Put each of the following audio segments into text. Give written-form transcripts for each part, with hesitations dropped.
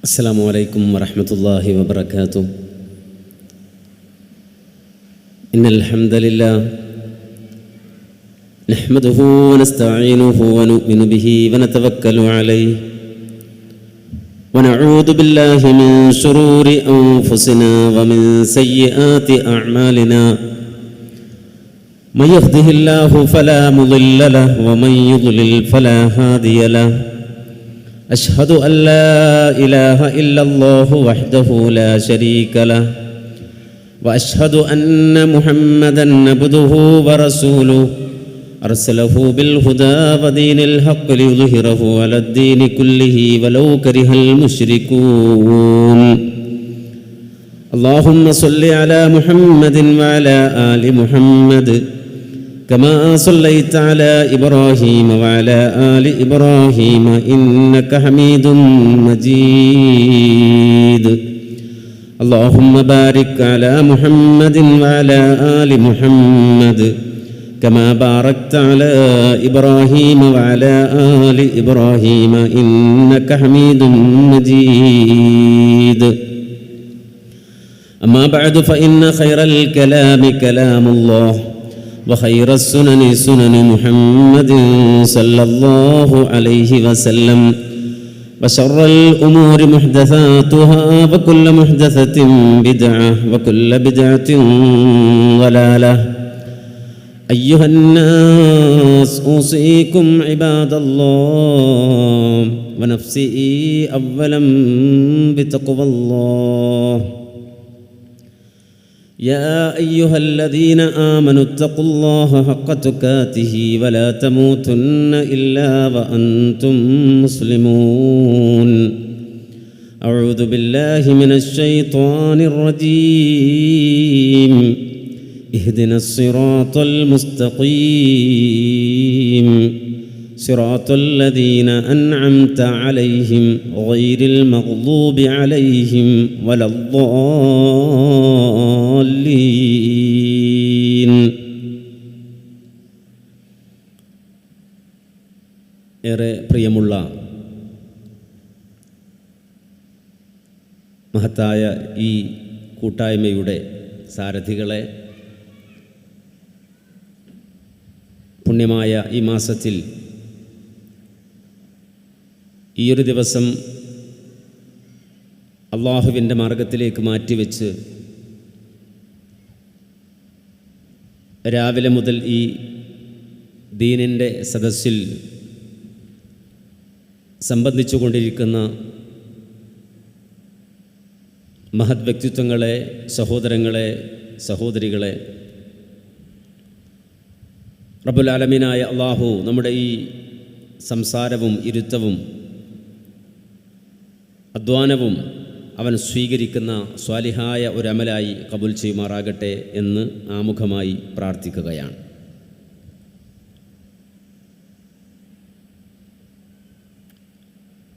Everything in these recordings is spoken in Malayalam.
السلام عليكم ورحمة الله وبركاته. إن الحمد لله نحمده ونستعينه ونؤمن به ونتوكل عليه ونعوذ بالله من شرور أنفسنا ومن سيئات أعمالنا. من يهده الله فلا مضل له ومن يضلل فلا هادي له. أشهد أن لا إله إلا الله وحده لا شريك له وأشهد أن محمدًا عبده ورسوله أرسله بالهدى ودين الحق ليظهره على الدين كله ولو كره المشركون. اللهم صل على محمد وعلى آل محمد كما صليت على إبراهيم وعلى آل إبراهيم إنك حميد مجيد. اللهم بارك على محمد وعلى آل محمد كما باركت على إبراهيم وعلى آل إبراهيم إنك حميد مجيد. أما بعد فإن خير الكلام كلام الله وخير السنن سنن محمد صلى الله عليه وسلم وشر الأمور محدثاتها وكل محدثة بدعة وكل بدعة ضلالة. أيها الناس أوصيكم عباد الله ونفسي أولا بتقوى الله. يا أيها الذين آمنوا اتقوا الله حق تقاته ولا تموتن إلا وأنتم مسلمون. أعوذ بالله من الشيطان الرجيم. اهدنا الصراط المستقيم صراط الذين أنعمت عليهم غير المغضوب عليهم ولا الضالين. ഏറെ പ്രിയമുള്ള മഹത്തായ ഈ കൂട്ടായ്മയുടെ സാരഥികളെ, പുണ്യമായ ഈ മാസത്തിൽ ഈയൊരു ദിവസം അള്ളാഹുവിൻ്റെ മാർഗത്തിലേക്ക് മാറ്റിവെച്ച് രാവിലെ മുതൽ ഈ ദീനിൻ്റെ സദസ്സിൽ സംബന്ധിച്ചു കൊണ്ടിരിക്കുന്ന മഹത് വ്യക്തിത്വങ്ങളെ, സഹോദരങ്ങളെ, സഹോദരികളെ, റബ്ബുൽ ആലമീനായ അള്ളാഹു നമ്മുടെ ഈ സംസാരവും ഇരുത്തവും അധ്വാനവും അവൻ സ്വീകരിക്കുന്ന സ്വാലിഹായ ഒരു അമലായി കബൂൽ ചെയ്യുമാറാകട്ടെ എന്ന് ആമുഖമായി പ്രാർത്ഥിക്കുകയാണ്.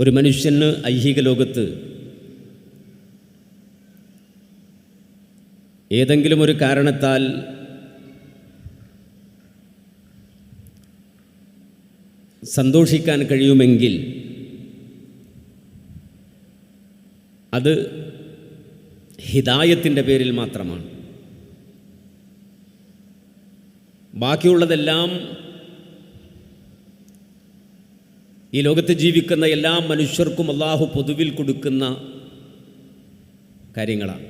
ഒരു മനുഷ്യന് ഐഹിക ലോകത്ത് ഏതെങ്കിലും ഒരു കാരണത്താൽ സന്തോഷിക്കാൻ കഴിയുമെങ്കിൽ അത് ഹിദായത്തിൻ്റെ പേരിൽ മാത്രമാണ്. ബാക്കിയുള്ളതെല്ലാം ഈ ലോകത്ത് ജീവിക്കുന്ന എല്ലാ മനുഷ്യർക്കും അള്ളാഹു പൊതുവിൽ കൊടുക്കുന്ന കാര്യങ്ങളാണ്.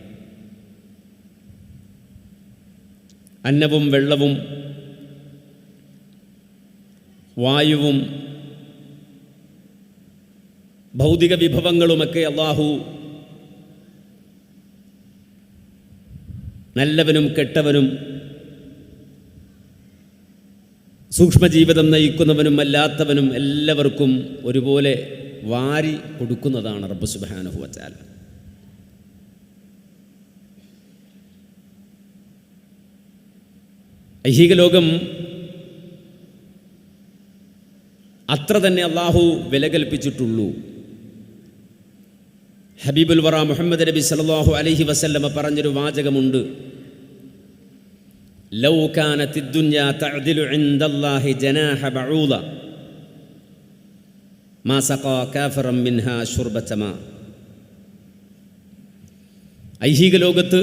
അന്നവും വെള്ളവും വായുവും ഭൗതിക വിഭവങ്ങളുമൊക്കെ അള്ളാഹു നല്ലവനും കെട്ടവനും സൂക്ഷ്മജീവിതം നയിക്കുന്നവനും അല്ലാത്തവനും എല്ലാവർക്കും ഒരുപോലെ വാരി കൊടുക്കുന്നതാണ് റബ്ബ് സുബ്ഹാനഹു വ തആല. ഐഹിക ലോകം അത്ര തന്നെ അള്ളാഹു വില കൽപ്പിച്ചിട്ടുള്ളൂ. ഹബീബുൽ വറ മുഹമ്മദ് നബി സല്ലല്ലാഹു അലൈഹി വസല്ലമ പറഞ്ഞൊരു വാചകമുണ്ട്. ലൗ കാനത്തി ദുനിയ തഅദിലു ഇൻദല്ലാഹി ജനാഹ ബഊദ മാ സഖാ കാഫിറൻ മിൻഹാ ശുർബത മാ. ഐഹിക ലോകത്ത്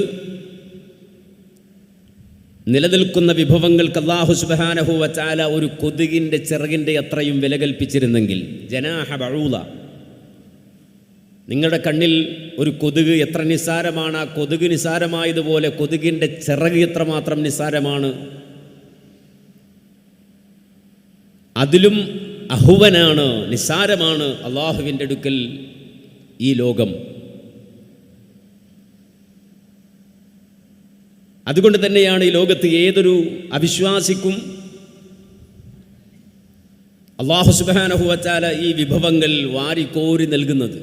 നിലനിൽക്കുന്ന വിഭവങ്ങൾക്ക് അല്ലാഹു സുബ്ഹാനഹു വ തആല ഒരു കൊതുകിൻ്റെ ചിറകിൻ്റെ അത്രയും വില കൽപ്പിച്ചിരുന്നെങ്കിൽ, ജനാഹ ബഊദ, നിങ്ങളുടെ കണ്ണിൽ ഒരു കൊതുക് എത്ര നിസ്സാരമാണ്, ആ കൊതുക് നിസ്സാരമായതുപോലെ കൊതുകിൻ്റെ ചിറക് എത്രമാത്രം നിസ്സാരമാണ്. അതിലും അഹുവനാണ്, നിസ്സാരമാണ് അള്ളാഹുവിൻ്റെ അടുക്കൽ ഈ ലോകം. അതുകൊണ്ട് തന്നെയാണ് ഈ ലോകത്ത് ഏതൊരു അവിശ്വാസിക്കും അല്ലാഹു സുബ്ഹാനഹു വ തആല ഈ വിഭവങ്ങൾ വാരിക്കോരി നൽകുന്നത്.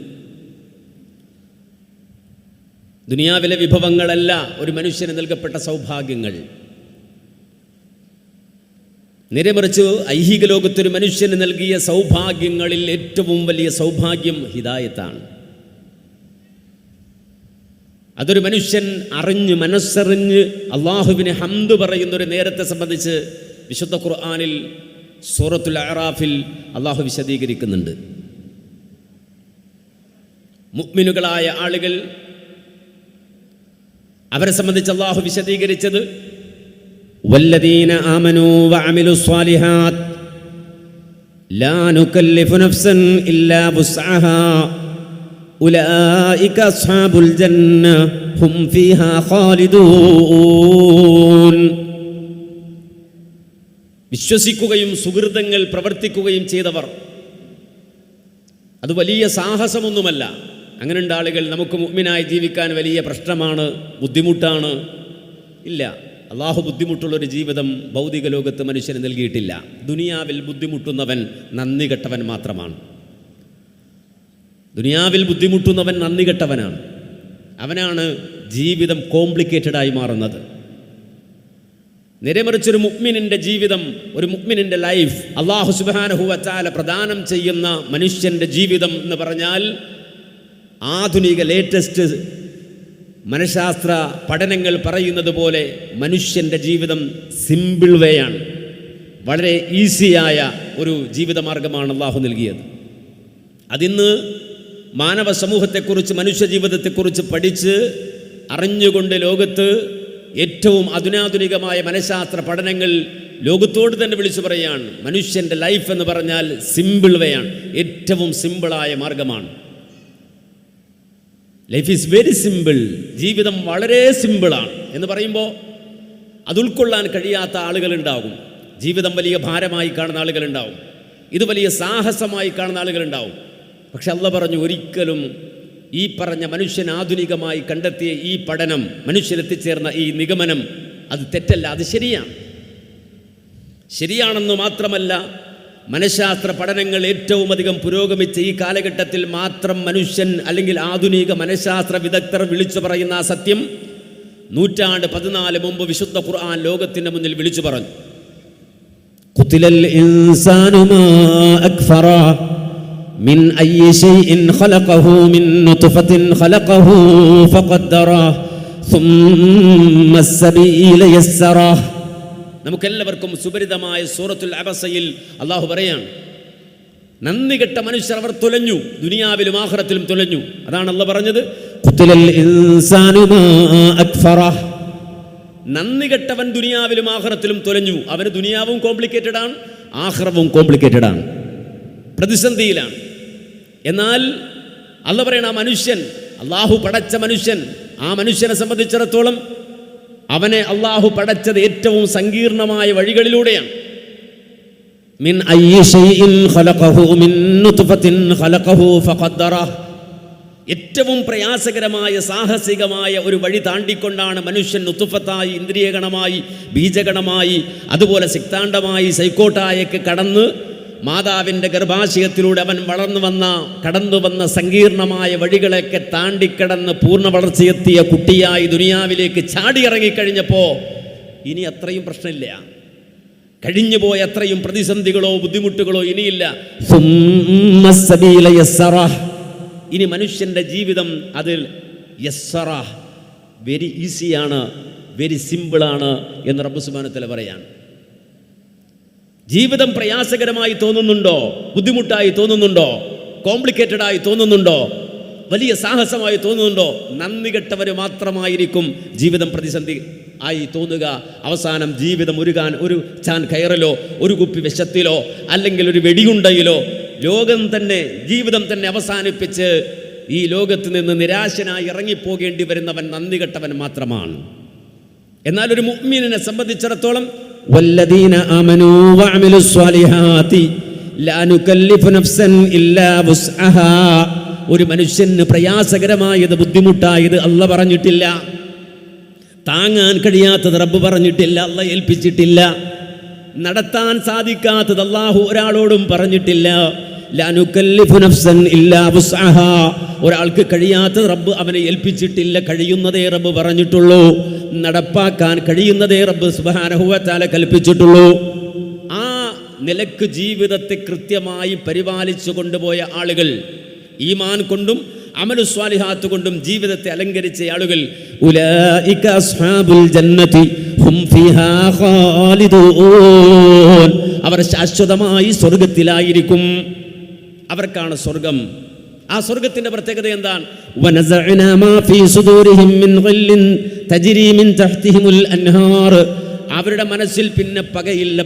ദുനിയാവിലെ വിഭവങ്ങളല്ല ഒരു മനുഷ്യന് നൽകപ്പെട്ട സൗഭാഗ്യങ്ങൾ. നേരെമറിച്ച് ഐഹിക ലോകത്തൊരു മനുഷ്യന് നൽകിയ സൗഭാഗ്യങ്ങളിൽ ഏറ്റവും വലിയ സൗഭാഗ്യം ഹിദായത്താണ്. അതൊരു മനുഷ്യൻ അറിഞ്ഞ് മനസ്സറിഞ്ഞ് അള്ളാഹുവിനെ ഹംദ് പറയുന്നൊരു നേരത്തെ സംബന്ധിച്ച് വിശുദ്ധ ഖുർആനിൽ സൂറത്തുൽ അഅറാഫിൽ അള്ളാഹു വിശദീകരിക്കുന്നുണ്ട്. മുഅ്മിനുകളായ ആളുകൾ, അവരെ സംബന്ധിച്ച് അള്ളാഹു വിശദീകരിച്ചത് വല്ലദീന ആമനൂ വഅമിലുസ് സ്വാലിഹാത്ത് ലാ നുകല്ലിഫു നഫ്സൻ ഇല്ലാ വുസ്അഹാ ഉലൈക അസ്ഹാബുൽ ജന്ന ഹും ഫീഹാ ഖാലിദൂൻ. വിശ്വസിക്കുകയും സുഹൃതങ്ങൾ പ്രവർത്തിക്കുകയും ചെയ്തവർ, അത് വലിയ സാഹസമൊന്നുമല്ല. അങ്ങനെയുള്ള ആളുകൾ നമുക്ക് മുഅ്മിനായി ജീവിക്കാൻ വലിയ പ്രശ്നമാണ്, ബുദ്ധിമുട്ടാണ്. ഇല്ല, അള്ളാഹു ബുദ്ധിമുട്ടുള്ളൊരു ജീവിതം ഭൗതിക ലോകത്ത് മനുഷ്യന് നൽകിയിട്ടില്ല. ദുനിയാവിൽ ബുദ്ധിമുട്ടുന്നവൻ നന്ദി കെട്ടവൻ മാത്രമാണ്. ദുനിയാവിൽ ബുദ്ധിമുട്ടുന്നവൻ നന്ദി കെട്ടവനാണ്. അവനാണ് ജീവിതം കോംപ്ലിക്കേറ്റഡായി മാറുന്നത്. നേരെമറിച്ചൊരു മുഅ്മിനിൻ്റെ ജീവിതം, ഒരു മുഅ്മിനിൻ്റെ ലൈഫ്, അല്ലാഹു സുബ്ഹാനഹു വ തആല പ്രദാനം ചെയ്യുന്ന മനുഷ്യൻ്റെ ജീവിതം എന്ന് പറഞ്ഞാൽ ആധുനിക ലേറ്റസ്റ്റ് മനഃശാസ്ത്ര പഠനങ്ങൾ പറയുന്നത് പോലെ മനുഷ്യൻ്റെ ജീവിതം സിമ്പിൾ വേയാണ്. വളരെ ഈസിയായ ഒരു ജീവിതമാർഗമാണ് അല്ലാഹു നൽകിയത്. അതിന്ന് മാനവ സമൂഹത്തെക്കുറിച്ച്, മനുഷ്യജീവിതത്തെക്കുറിച്ച് പഠിച്ച് അറിഞ്ഞുകൊണ്ട് ലോകത്ത് ഏറ്റവും അധുനാധുനികമായ മനഃശാസ്ത്ര പഠനങ്ങൾ ലോകത്തോട് തന്നെ വിളിച്ചു പറയുകയാണ്, മനുഷ്യൻ്റെ ലൈഫ് എന്ന് പറഞ്ഞാൽ സിമ്പിൾ വേയാണ്, ഏറ്റവും സിമ്പിളായ മാർഗമാണ്. ലൈഫ് ഈസ് വെരി സിമ്പിൾ, ജീവിതം വളരെ സിമ്പിളാണ് എന്ന് പറയുമ്പോൾ അത് ഉൾക്കൊള്ളാൻ കഴിയാത്ത ആളുകളുണ്ടാകും. ജീവിതം വലിയ ഭാരമായി കാണുന്ന ആളുകളുണ്ടാവും, ഇത് വലിയ സാഹസമായി കാണുന്ന ആളുകളുണ്ടാവും. പക്ഷെ അല്ലാഹു പറഞ്ഞു, ഒരിക്കലും ഈ പറഞ്ഞ മനുഷ്യൻ ആധുനികമായി കണ്ടെത്തിയ ഈ പഠനം, മനുഷ്യരെത്തിച്ചേർന്ന ഈ നിഗമനം, അത് തെറ്റല്ല, അത് ശരിയാണ്. ശരിയാണെന്ന് മാത്രമല്ല, മനഃശാസ്ത്ര പഠനങ്ങൾ ഏറ്റവും അധികം പുരോഗമിച്ച ഈ കാലഘട്ടത്തിൽ മാത്രം മനുഷ്യൻ അല്ലെങ്കിൽ ആധുനിക മനഃശാസ്ത്ര വിദഗ്ധർ വിളിച്ചു പറയുന്ന ആ സത്യം 1400 മുമ്പ് വിശുദ്ധ ഖുർആൻ ലോകത്തിന്റെ മുന്നിൽ വിളിച്ചു പറഞ്ഞു. ഖുതിലൽ ഇൻസാനു മാ അക്ഫറ മിൻ അയ്യി ശൈഇൻ ഖലഖഹു മിൻ നുത്ഫത്തിൻ ഖലഖഹു ഫഖദ്ദറ സുമ്മ അസ്സബീല യസ്സറ. നമുക്കെല്ലാവർക്കും സുപരിതമായ സൂറത്തുൽ അബസയിൽ അള്ളാഹു പറയാണ്, നന്ദി കെട്ട മനുഷ്യർ അവർ തുലഞ്ഞു, ദുനിയാവിലും ആഖിറത്തിലും തുലഞ്ഞു. അതാണ് അള്ളാഹു പറഞ്ഞത്, ഖുതിലൽ ഇൻസാനു മാ അക്ഫറ. നന്ദി കെട്ടവൻ ദുനിയാവിലും ആഖിറത്തിലും തുലഞ്ഞു. അവന് ദുനിയാവും കോംപ്ലിക്കേറ്റഡ് ആണ്, ആഖിറവും കോംപ്ലിക്കേറ്റഡ് ആണ്, പ്രതിസന്ധിയിലാണ്. എന്നാൽ അള്ളാഹു പറയണ ആ മനുഷ്യൻ, അള്ളാഹു പടച്ച മനുഷ്യൻ, ആ മനുഷ്യനെ സംബന്ധിച്ചിടത്തോളം അവനെ അള്ളാഹു പടച്ചത് ഏറ്റവും സങ്കീർണമായ വഴികളിലൂടെയാണ്. മിൻ അയ്യി ശൈഇൻ ഖലഖഹു മിൻ നുത്ഫത്തിൻ ഖലഖഹു ഫഖദ്ദറ. ഏറ്റവും പ്രയാസകരമായ സാഹസികമായ ഒരു വഴി താണ്ടിക്കൊണ്ടാണ് മനുഷ്യൻ നുത്ഫത്തായി, ഇന്ദ്രിയഗണമായി, ബീജഗണമായി, അതുപോലെ സിക്താണ്ഡമായി, സൈക്കോട്ടായൊക്കെ കടന്ന് മാതാവിൻ്റെ ഗർഭാശയത്തിലൂടെ അവൻ കടന്നു വന്ന സങ്കീർണമായ വഴികളൊക്കെ താണ്ടിക്കടന്ന് പൂർണ്ണ വളർച്ചയെത്തിയ കുട്ടിയായി ദുനിയാവിലേക്ക് ചാടിയിറങ്ങിക്കഴിഞ്ഞപ്പോൾ ഇനി അത്രയും പ്രശ്നമില്ല. കഴിഞ്ഞുപോയ അത്രയും പ്രതിസന്ധികളോ ബുദ്ധിമുട്ടുകളോ ഇനിയില്ല. ഇനി മനുഷ്യൻ്റെ ജീവിതം അതിൽ യസ്സറ, വെരി ഈസിയാണ്, വെരി സിമ്പിളാണ് എന്ന് റബ്ബ് സുബ്ഹാനഹു വ തആല പറയാണ്. ജീവിതം പ്രയാസകരമായി തോന്നുന്നുണ്ടോ? ബുദ്ധിമുട്ടായി തോന്നുന്നുണ്ടോ? കോംപ്ലിക്കേറ്റഡായി തോന്നുന്നുണ്ടോ? വലിയ സാഹസമായി തോന്നുന്നുണ്ടോ? നന്ദി കെട്ടവർ മാത്രമായിരിക്കും ജീവിതം പ്രതിസന്ധി ആയി തോന്നുക. അവസാനം ജീവിതം ഉരുകാൻ ഒരു ചാൻ കയറലോ, ഒരു കുപ്പി വിഷത്തിലോ, അല്ലെങ്കിൽ ഒരു വെടിയുണ്ടയിലോ ജീവിതം തന്നെ അവസാനിപ്പിച്ച് ഈ ലോകത്ത് നിന്ന് നിരാശനായി ഇറങ്ങിപ്പോകേണ്ടി വരുന്നവൻ നന്ദി കെട്ടവൻ മാത്രമാണ്. എന്നാൽ ഒരു മുഅ്മിനിനെ സംബന്ധിച്ചിടത്തോളം വല്ലദീന ആമനൂ വഅമിലുസ് സ്വാലിഹാത്തി ലാ നുകല്ലിഫു നഫ്സൻ ഇല്ലാ വുസ്അഹാ. ഒരു മനുഷ്യന് പ്രയാസകരമായത്, ബുദ്ധിമുട്ടായത് അല്ലാഹ് പറഞ്ഞിട്ടില്ല. താങ്ങാൻ കഴിയാത്തത് റബ്ബ് പറഞ്ഞിട്ടില്ല, അല്ലാഹ് ഏൽപ്പിച്ചിട്ടില്ല. നടത്താൻ സാധിക്കാത്തത് അല്ലാഹു ഒരാളോടും പറഞ്ഞിട്ടില്ല. ലാ നുകല്ലിഫു നഫ്സൻ ഇല്ലാ വുസ്അഹാ. ഒരാൾക്ക് കഴിയാത്തത് റബ്ബ് അവനെ ഏൽപ്പിച്ചിട്ടില്ല. കഴിയുന്നതേ റബ്ബ് പറഞ്ഞിട്ടുള്ളൂ. നടപ്പാക്കാൻ കഴിയുന്നതേ റബ്ബ് സുബ്ഹാനഹു വ തആല കൽപ്പിച്ചിട്ടുള്ളൂ. ആ നിലക്ക് ജീവിതത്തെ കൃത്യമായി പരിപാലിച്ചു കൊണ്ടുപോയ ആളുകൾ, ഈമാൻ കൊണ്ടും അമലു സ്വാലിഹാത്ത് കൊണ്ടും ജീവിതത്തെ അലങ്കരിച്ച ആളുകൾ, ഉലൈക അസ്ഹാബുൽ ജന്നതി ഹും ഫീഹാ ഖാലിദൂൻ. അവർ ശാശ്വതമായി സ്വർഗ്ഗത്തിലായിരിക്കും. അവർക്കാണ് സ്വർഗം. ആ സ്വർഗത്തിന്റെ പ്രത്യേകത എന്താണ്? വനസഅനാ മാ ഫീ സുദൂരിഹിം മിൻ ഗില്ലിൻ തജ്രി മിൻ തഹ്തിഹിമുൽ അൻഹാർ. അവരുടെ മനസ്സിൽ പിന്നെ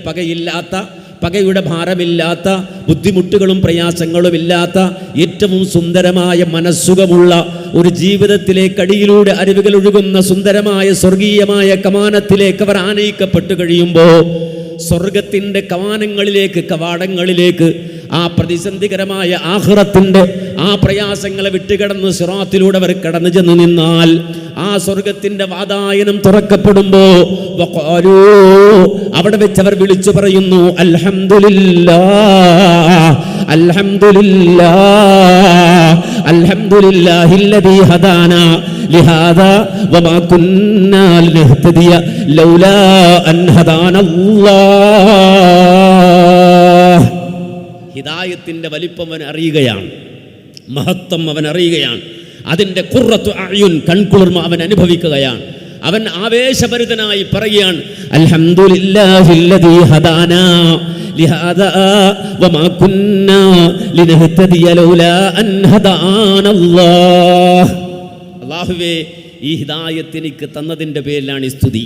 പകയില്ലാത്ത, പകയുടെ ഭാരമില്ലാത്ത, ബുദ്ധിമുട്ടുകളും പ്രയാസങ്ങളും ഇല്ലാത്ത, ഏറ്റവും സുന്ദരമായ മനസ്സുഖമുള്ള ഒരു ജീവിതത്തിലേക്ക് അടിയിലൂടെ അരുവികൾ ഒഴുകുന്ന സുന്ദരമായ സ്വർഗീയമായ കമാനത്തിലേക്ക് അവർ ആനയിക്കപ്പെട്ടു കഴിയുമ്പോൾ സ്വർഗത്തിൻ്റെ കവാടങ്ങളിലേക്ക് ആ പ്രതിസന്ധികരമായ ആഖിറത്തിന്റെ ആ പ്രയാസങ്ങളെ വിട്ടുകിടന്ന് സിറാത്തിലൂടെ അവർ കടന്നു ചെന്ന് നിന്നാൽ ആ സ്വർഗത്തിന്റെ വാതായനം തുറക്കപ്പെടുമ്പോ വഖാലൂ, അവിടെ വെച്ച് അവർ വിളിച്ചു പറയുന്നു, അൽഹംദുലില്ലാഹ് അൽഹംദുലില്ലാഹ് അൽഹംദുലില്ലാഹില്ലദീ ഹദാനാ ലിഹാദാ വമാ കുന്നാ ലിനഹ്തദിയ ലൗലാ അൻ ഹദാനല്ലാഹ്. ഹിദായത്തിന്റെ വലിപ്പം അവൻ അറിയുകയാണ്, മഹത്വം അവൻ അറിയുകയാണ്, അതിൻ്റെ ഖുർറത്തു അഅ്യുൻ, കൺകുളിർമ അവൻ അനുഭവിക്കുകയാണ്. അവൻ ആവേശഭരിതനായി പറയുകയാണ്, അൽഹംദുലില്ലാഹില്ലദീ ഹദാനാ ലിഹാദാ വമാ കുന്നാ ലിനഹ്തദിയ ലൗലാ അൻ ഹദാനല്ലാഹ്. അല്ലാഹുവേ, ഈ ഹിദായത്ത് എനിക്ക് തന്നതിൻ്റെ പേരിലാണ് ഈ സ്തുതി.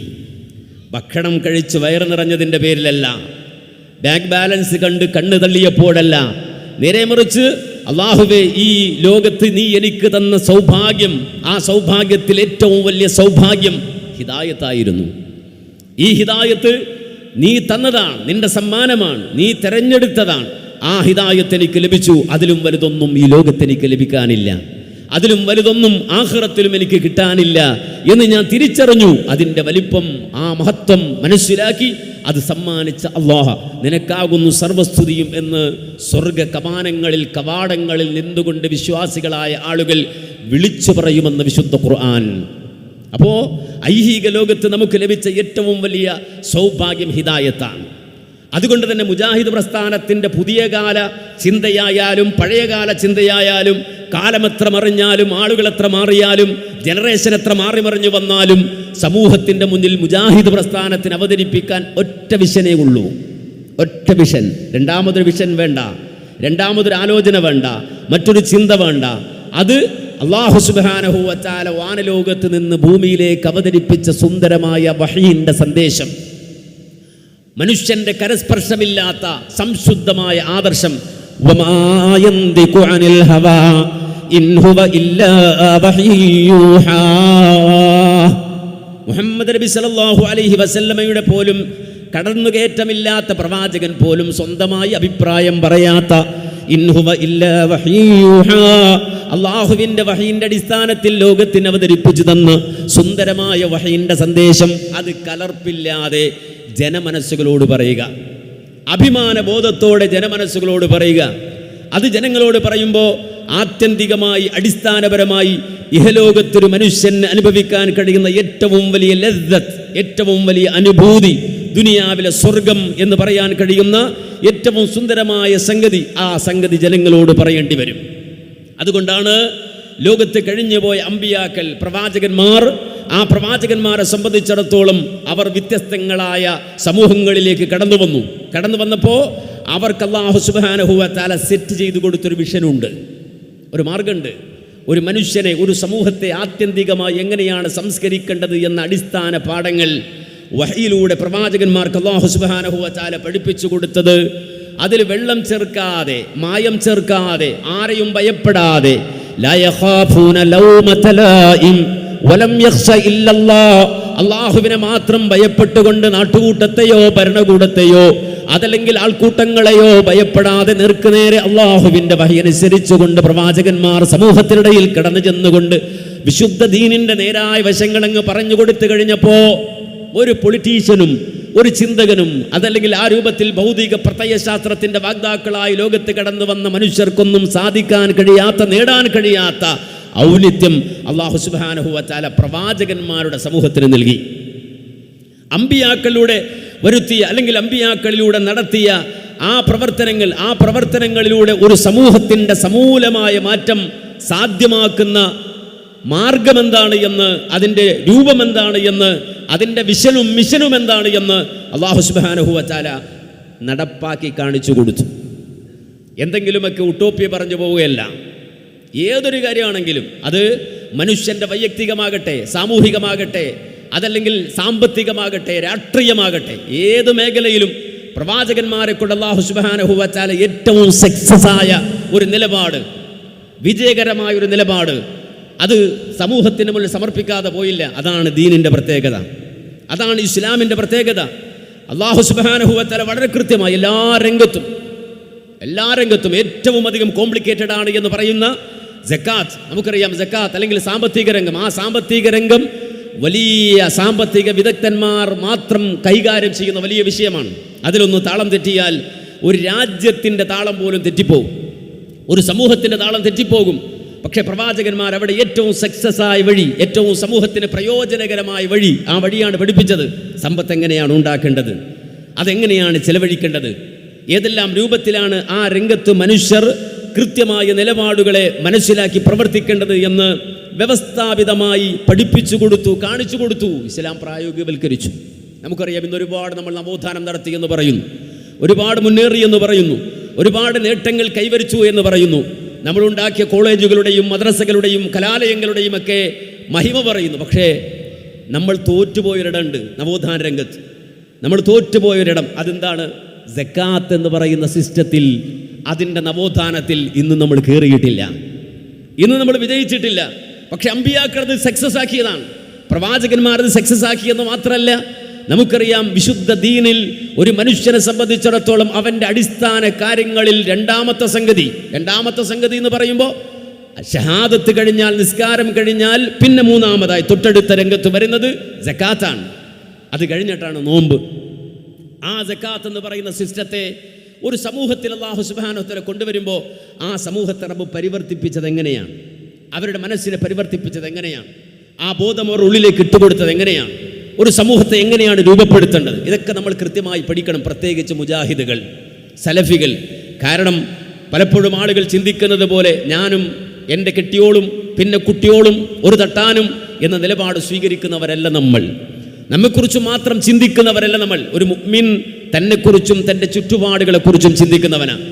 ഭക്ഷണം കഴിച്ച് വയറ് നിറഞ്ഞതിൻ്റെ പേരിലല്ല, ബാങ്ക് ബാലൻസ് കണ്ട് കണ്ണ് തള്ളിയപ്പോഴല്ല, നേരെ മറിച്ച് അല്ലാഹുവേ, ഈ ലോകത്ത് നീ എനിക്ക് തന്ന സൗഭാഗ്യം, ആ സൗഭാഗ്യത്തിൽ ഏറ്റവും വലിയ സൗഭാഗ്യം ഹിദായത്തായിരുന്നു. ഈ ഹിദായത്ത് നീ തന്നതാണ്, നിന്റെ സമ്മാനമാണ്, നീ തെരഞ്ഞെടുത്തതാണ്. ആ ഹിദായത്ത് എനിക്ക് ലഭിച്ചു. അതിലും വലുതൊന്നും ഈ ലോകത്ത് എനിക്ക് ലഭിക്കാനില്ല, അതിലും വലുതൊന്നും ആഖിറത്തിലും എനിക്ക് കിട്ടാനില്ല എന്ന് ഞാൻ തിരിച്ചറിഞ്ഞു. അതിൻ്റെ വലിപ്പം, ആ മഹത്വം മനസ്സിലാക്കി അത് സമ്മാനിച്ച അല്ലാഹ്, നിനക്കാകുന്നു സർവസ്തുതിയും എന്ന് സ്വർഗ കവാടങ്ങളിൽ നിന്നുകൊണ്ട് വിശ്വാസികളായ ആളുകൾ വിളിച്ചു പറയുമെന്ന് വിശുദ്ധ ഖുർആൻ. അപ്പോൾ ഐഹിക ലോകത്ത് നമുക്ക് ലഭിച്ച ഏറ്റവും വലിയ സൗഭാഗ്യം ഹിദായത്താണ്. അതുകൊണ്ട് തന്നെ മുജാഹിദ് പ്രസ്ഥാനത്തിൻ്റെ പുതിയ കാല ചിന്തയായാലും പഴയകാല ചിന്തയായാലും, കാലമെത്ര മറിഞ്ഞാലും, ആളുകൾ എത്ര മാറിയാലും, ജനറേഷൻ എത്ര മാറിമറിഞ്ഞു വന്നാലും, സമൂഹത്തിൻ്റെ മുന്നിൽ മുജാഹിദ് പ്രസ്ഥാനത്തിന് അവതരിപ്പിക്കാൻ ഒറ്റ വിഷനേ ഉള്ളൂ. ഒറ്റ വിഷൻ. രണ്ടാമതൊരു വിഷൻ വേണ്ട, രണ്ടാമതൊരു ആലോചന വേണ്ട, മറ്റൊരു ചിന്ത വേണ്ട. അത് അല്ലാഹു സുബ്ഹാനഹു വ തആല വാനലോകത്ത് നിന്ന് ഭൂമിയിലേക്ക് അവതരിപ്പിച്ച സുന്ദരമായ വഹീന്റെ സന്ദേശം, മനുഷ്യന്റെ കരസ്പർശമില്ലാത്ത സംശുദ്ധമായ ആദർശം. വമാ യന്തിഖു അനിൽ ഹവാ ഇൻ ഹുവ ഇല്ലാ വഹ്യൂഹാ. മുഹമ്മദ് നബി സല്ലല്ലാഹു അലൈഹി വസല്ലമയുടെ പോലും കടന്നുകയറ്റമില്ലാത്ത പ്രവാചകൻ പോലും സ്വന്തമായി അഭിപ്രായം പറയാത്ത, ഇൻ ഹുവ ഇല്ലാ വഹ്യൂഹാ, അല്ലാഹുവിൻ്റെ വഹീന്റെ അടിസ്ഥാനത്തിൽ ലോകത്തിന് അവതരിപ്പിച്ചു തന്ന സുന്ദരമായ വഹീന്റെ സന്ദേശം, അത് കലർപ്പില്ലാതെ ജനമനസ്സുകളോട് പറയുക, അഭിമാനബോധത്തോടെ ജനമനസ്സുകളോട് പറയുക. അത് ജനങ്ങളോട് പറയുമ്പോൾ ആത്യന്തികമായി, അടിസ്ഥാനപരമായി ഇഹലോകത്തൊരു മനുഷ്യന് അനുഭവിക്കാൻ കഴിയുന്ന ഏറ്റവും വലിയ ലദ്ദത്ത്, ഏറ്റവും വലിയ അനുഭൂതി, ദുനിയാവിലെ സ്വർഗം എന്ന് പറയാൻ കഴിയുന്ന ഏറ്റവും സുന്ദരമായ സംഗതി, ആ സംഗതി ജനങ്ങളോട് പറയേണ്ടി വരും. അതുകൊണ്ടാണ് ലോകത്ത് കഴിഞ്ഞുപോയ അമ്പിയാക്കൾ, പ്രവാചകന്മാർ, ആ പ്രവാചകന്മാരെ സംബന്ധിച്ചിടത്തോളം അവർ വ്യത്യസ്തങ്ങളായ സമൂഹങ്ങളിലേക്ക് കടന്നു വന്നപ്പോൾ അവർക്ക് അല്ലാഹു സുബ്ഹാനഹു വ തആല സെറ്റ് ചെയ്തു കൊടുത്തൊരു വിഷനുണ്ട്, ഒരു മാർഗമുണ്ട്. ഒരു മനുഷ്യനെ, ഒരു സമൂഹത്തെ ആത്യന്തികമായി എങ്ങനെയാണ് സംസ്കരിക്കേണ്ടത് എന്ന അടിസ്ഥാന പാഠങ്ങൾ വഹയിലൂടെ പ്രവാചകന്മാർക്ക് അല്ലാഹു സുബ്ഹാനഹു വ തആല പഠിപ്പിച്ചു കൊടുത്തത് അതിൽ വെള്ളം ചേർക്കാതെ, മായം ചേർക്കാതെ, ആരെയും ഭയപ്പെടാതെ, ലാ യഖാഫൂന ലൗമത ലായിം വലം യഖ്ശ ഇല്ലല്ലാഹ്, അല്ലാഹുവിനെ മാത്രം ഭയപ്പെട്ടുകൊണ്ട് നാട്ടുകൂട്ടത്തെയോ ഭരണകൂടത്തെയോ അതല്ലെങ്കിൽ ആൾക്കൂട്ടങ്ങളെയോ ഭയപ്പെടാതെ നേർക്കുനേരെ അല്ലാഹുവിൻ്റെ വഹി അനുസരിച്ചുകൊണ്ട് പ്രവാചകന്മാർ സമൂഹത്തിനിടയിൽ കടന്നു ചെന്നുകൊണ്ട് വിശുദ്ധ ദീനിൻ്റെ നേരായ വശങ്ങളങ്ങ് പറഞ്ഞു കൊടുത്തു കഴിഞ്ഞപ്പോൾ ഒരു പൊളിറ്റീഷ്യനും ഒരു ചിന്തകനും അതല്ലെങ്കിൽ ആ രൂപത്തിൽ ഭൗതിക പ്രത്യയശാസ്ത്രത്തിൻ്റെ വാഗ്ദാക്കളായി ലോകത്ത് കടന്നു വന്ന മനുഷ്യർക്കൊന്നും സാധിക്കാൻ കഴിയാത്ത, നേടാൻ കഴിയാത്ത ഔന്നിത്യം അല്ലാഹു സുബ്ഹാനഹു വ തആല പ്രവാചകന്മാരുടെ സമൂഹത്തിന് നൽകി. അമ്പിയാക്കളിലൂടെ വരുത്തിയ അല്ലെങ്കിൽ അമ്പിയാക്കളിലൂടെ നടത്തിയ ആ പ്രവർത്തനങ്ങളിലൂടെ ഒരു സമൂഹത്തിൻ്റെ സമൂലമായ മാറ്റം സാധ്യമാക്കുന്ന മാർഗമെന്താണ് എന്ന്, അതിൻ്റെ രൂപമെന്താണ് എന്ന്, അതിൻ്റെ വിഷനും മിഷനും എന്താണ് എന്ന് അല്ലാഹു സുബ്ഹാനഹു വ തആല നടപ്പാക്കി കാണിച്ചു കൊടുത്തു. എന്തെങ്കിലുമൊക്കെ ഉട്ടോപ്യ പറഞ്ഞു പോവുകയല്ല. ഏതൊരു കാര്യമാണെങ്കിലും അത് മനുഷ്യൻ്റെ വൈയക്തികമാകട്ടെ, സാമൂഹികമാകട്ടെ, അതല്ലെങ്കിൽ സാമ്പത്തികമാകട്ടെ, രാഷ്ട്രീയമാകട്ടെ, ഏത് മേഖലയിലും പ്രവാചകന്മാരെ കൊണ്ട് അല്ലാഹു സുബ്ഹാനഹു വ തആല ഏറ്റവും സക്സസ് ആയ ഒരു നിലപാട്, വിജയകരമായ ഒരു നിലപാട് അത് സമൂഹത്തിന് മുന്നിൽ സമർപ്പിക്കാതെ പോയില്ല. അതാണ് ദീനിൻ്റെ പ്രത്യേകത, അതാണ് ഇസ്ലാമിൻ്റെ പ്രത്യേകത. അല്ലാഹു സുബ്ഹാനഹു വ തആല വളരെ കൃത്യമായി എല്ലാ രംഗത്തും ഏറ്റവും അധികം കോംപ്ലിക്കേറ്റഡ് ആണ് എന്ന് പറയുന്ന സക്കാത്ത്, നമുക്കറിയാം സക്കാത്ത് അല്ലെങ്കിൽ സാമ്പത്തിക രംഗം. ആ സാമ്പത്തിക രംഗം വലിയ സാമ്പത്തിക വിദഗ്ധന്മാർ മാത്രം കൈകാര്യം ചെയ്യുന്ന വലിയ വിഷയമാണ്. അതിലൊന്ന് താളം തെറ്റിയാൽ ഒരു രാജ്യത്തിൻ്റെ താളം പോലും തെറ്റിപ്പോകും, ഒരു സമൂഹത്തിൻ്റെ താളം തെറ്റിപ്പോകും. പക്ഷേ പ്രവാചകന്മാർ അവിടെ ഏറ്റവും സക്സസ് ആയ വഴി, ഏറ്റവും സമൂഹത്തിന് പ്രയോജനകരമായ വഴി, ആ വഴിയാണ് പഠിപ്പിച്ചത്. സമ്പത്ത് എങ്ങനെയാണ് ഉണ്ടാക്കേണ്ടത്, അതെങ്ങനെയാണ് ചെലവഴിക്കേണ്ടത്, ഏതെല്ലാം രൂപത്തിലാണ് ആ രംഗത്ത് മനുഷ്യർ കൃത്യമായ നിലപാടുകളെ മനസ്സിലാക്കി പ്രവർത്തിക്കേണ്ടത് എന്ന് വ്യവസ്ഥാപിതമായി പഠിപ്പിച്ചു കൊടുത്തു, കാണിച്ചു കൊടുത്തു. ഇസ്ലാം പ്രായോഗികവൽക്കരിച്ചു. നമുക്കറിയാം, ഇന്ന് ഒരുപാട് നമ്മൾ നവോത്ഥാനം നടത്തി എന്ന് പറയുന്നു, ഒരുപാട് മുന്നേറി എന്ന് പറയുന്നു, ഒരുപാട് നേട്ടങ്ങൾ കൈവരിച്ചു എന്ന് പറയുന്നു. നമ്മളുണ്ടാക്കിയ കോളേജുകളുടെയും മദ്രസകളുടെയും കലാലയങ്ങളുടെയും ഒക്കെ മഹിമ പറയുന്നു. പക്ഷേ നമ്മൾ തോറ്റുപോയൊരിടമുണ്ട് നവോത്ഥാന രംഗത്ത്. നമ്മൾ തോറ്റുപോയൊരിടം അതെന്താണ്? സക്കാത്ത് എന്ന് പറയുന്ന സിസ്റ്റത്തിൽ, അതിൻ്റെ നവോത്ഥാനത്തിൽ ഇന്ന് നമ്മൾ കയറിയിട്ടില്ല, ഇന്ന് നമ്മൾ വിജയിച്ചിട്ടില്ല. പക്ഷെ അമ്പിയാക്കൾ അത് സക്സസ് ആക്കിയതാണ്, പ്രവാചകന്മാർ അത് സക്സസ് ആക്കിയെന്ന് മാത്രമല്ല, നമുക്കറിയാം വിശുദ്ധ ദീനിൽ ഒരു മനുഷ്യനെ സംബന്ധിച്ചിടത്തോളം അവൻ്റെ അടിസ്ഥാന കാര്യങ്ങളിൽ രണ്ടാമത്തെ സംഗതി എന്ന് പറയുമ്പോൾ ഷഹാദത്ത് കഴിഞ്ഞാൽ, നിസ്കാരം കഴിഞ്ഞാൽ പിന്നെ മൂന്നാമതായി തൊട്ടടുത്ത രംഗത്ത് വരുന്നത് സക്കാത്താണ്. അത് കഴിഞ്ഞിട്ടാണ് നോമ്പ്. ആ സക്കാത്ത് എന്ന് പറയുന്ന സിസ്റ്റത്തെ ഒരു സമൂഹത്തിൽ അല്ലാഹു സുബ്ഹാനഹു വ തആല കൊണ്ടുവരുമ്പോൾ ആ സമൂഹത്തെ റബ്ബ് പരിവർത്തിപ്പിച്ചത് എങ്ങനെയാണ്, അവരുടെ മനസ്സിനെ പരിവർത്തിപ്പിച്ചത് എങ്ങനെയാണ്, ആ ബോധം അവർ ഉള്ളിലേക്ക് ഇട്ടുകൊടുത്തത് എങ്ങനെയാണ്, ഒരു സമൂഹത്തെ എങ്ങനെയാണ് രൂപപ്പെടുത്തേണ്ടത്, ഇതൊക്കെ നമ്മൾ കൃത്യമായി പഠിക്കണം. പ്രത്യേകിച്ച് മുജാഹിദുകൾ, സലഫികൾ. കാരണം പലപ്പോഴും ആളുകൾ ചിന്തിക്കുന്നത് പോലെ ഞാനും എൻ്റെ കെട്ടിയോളും പിന്നെ കുട്ടിയോളും ഒരു തട്ടാനും എന്ന നിലപാട് സ്വീകരിക്കുന്നവരല്ല നമ്മൾ. നമ്മെക്കുറിച്ച് മാത്രം ചിന്തിക്കുന്നവരല്ല നമ്മൾ. ഒരു മുഅ്മിൻ തന്നെക്കുറിച്ചും തൻ്റെ ചുറ്റുപാടുകളെക്കുറിച്ചും ചിന്തിക്കുന്നവനാണ്.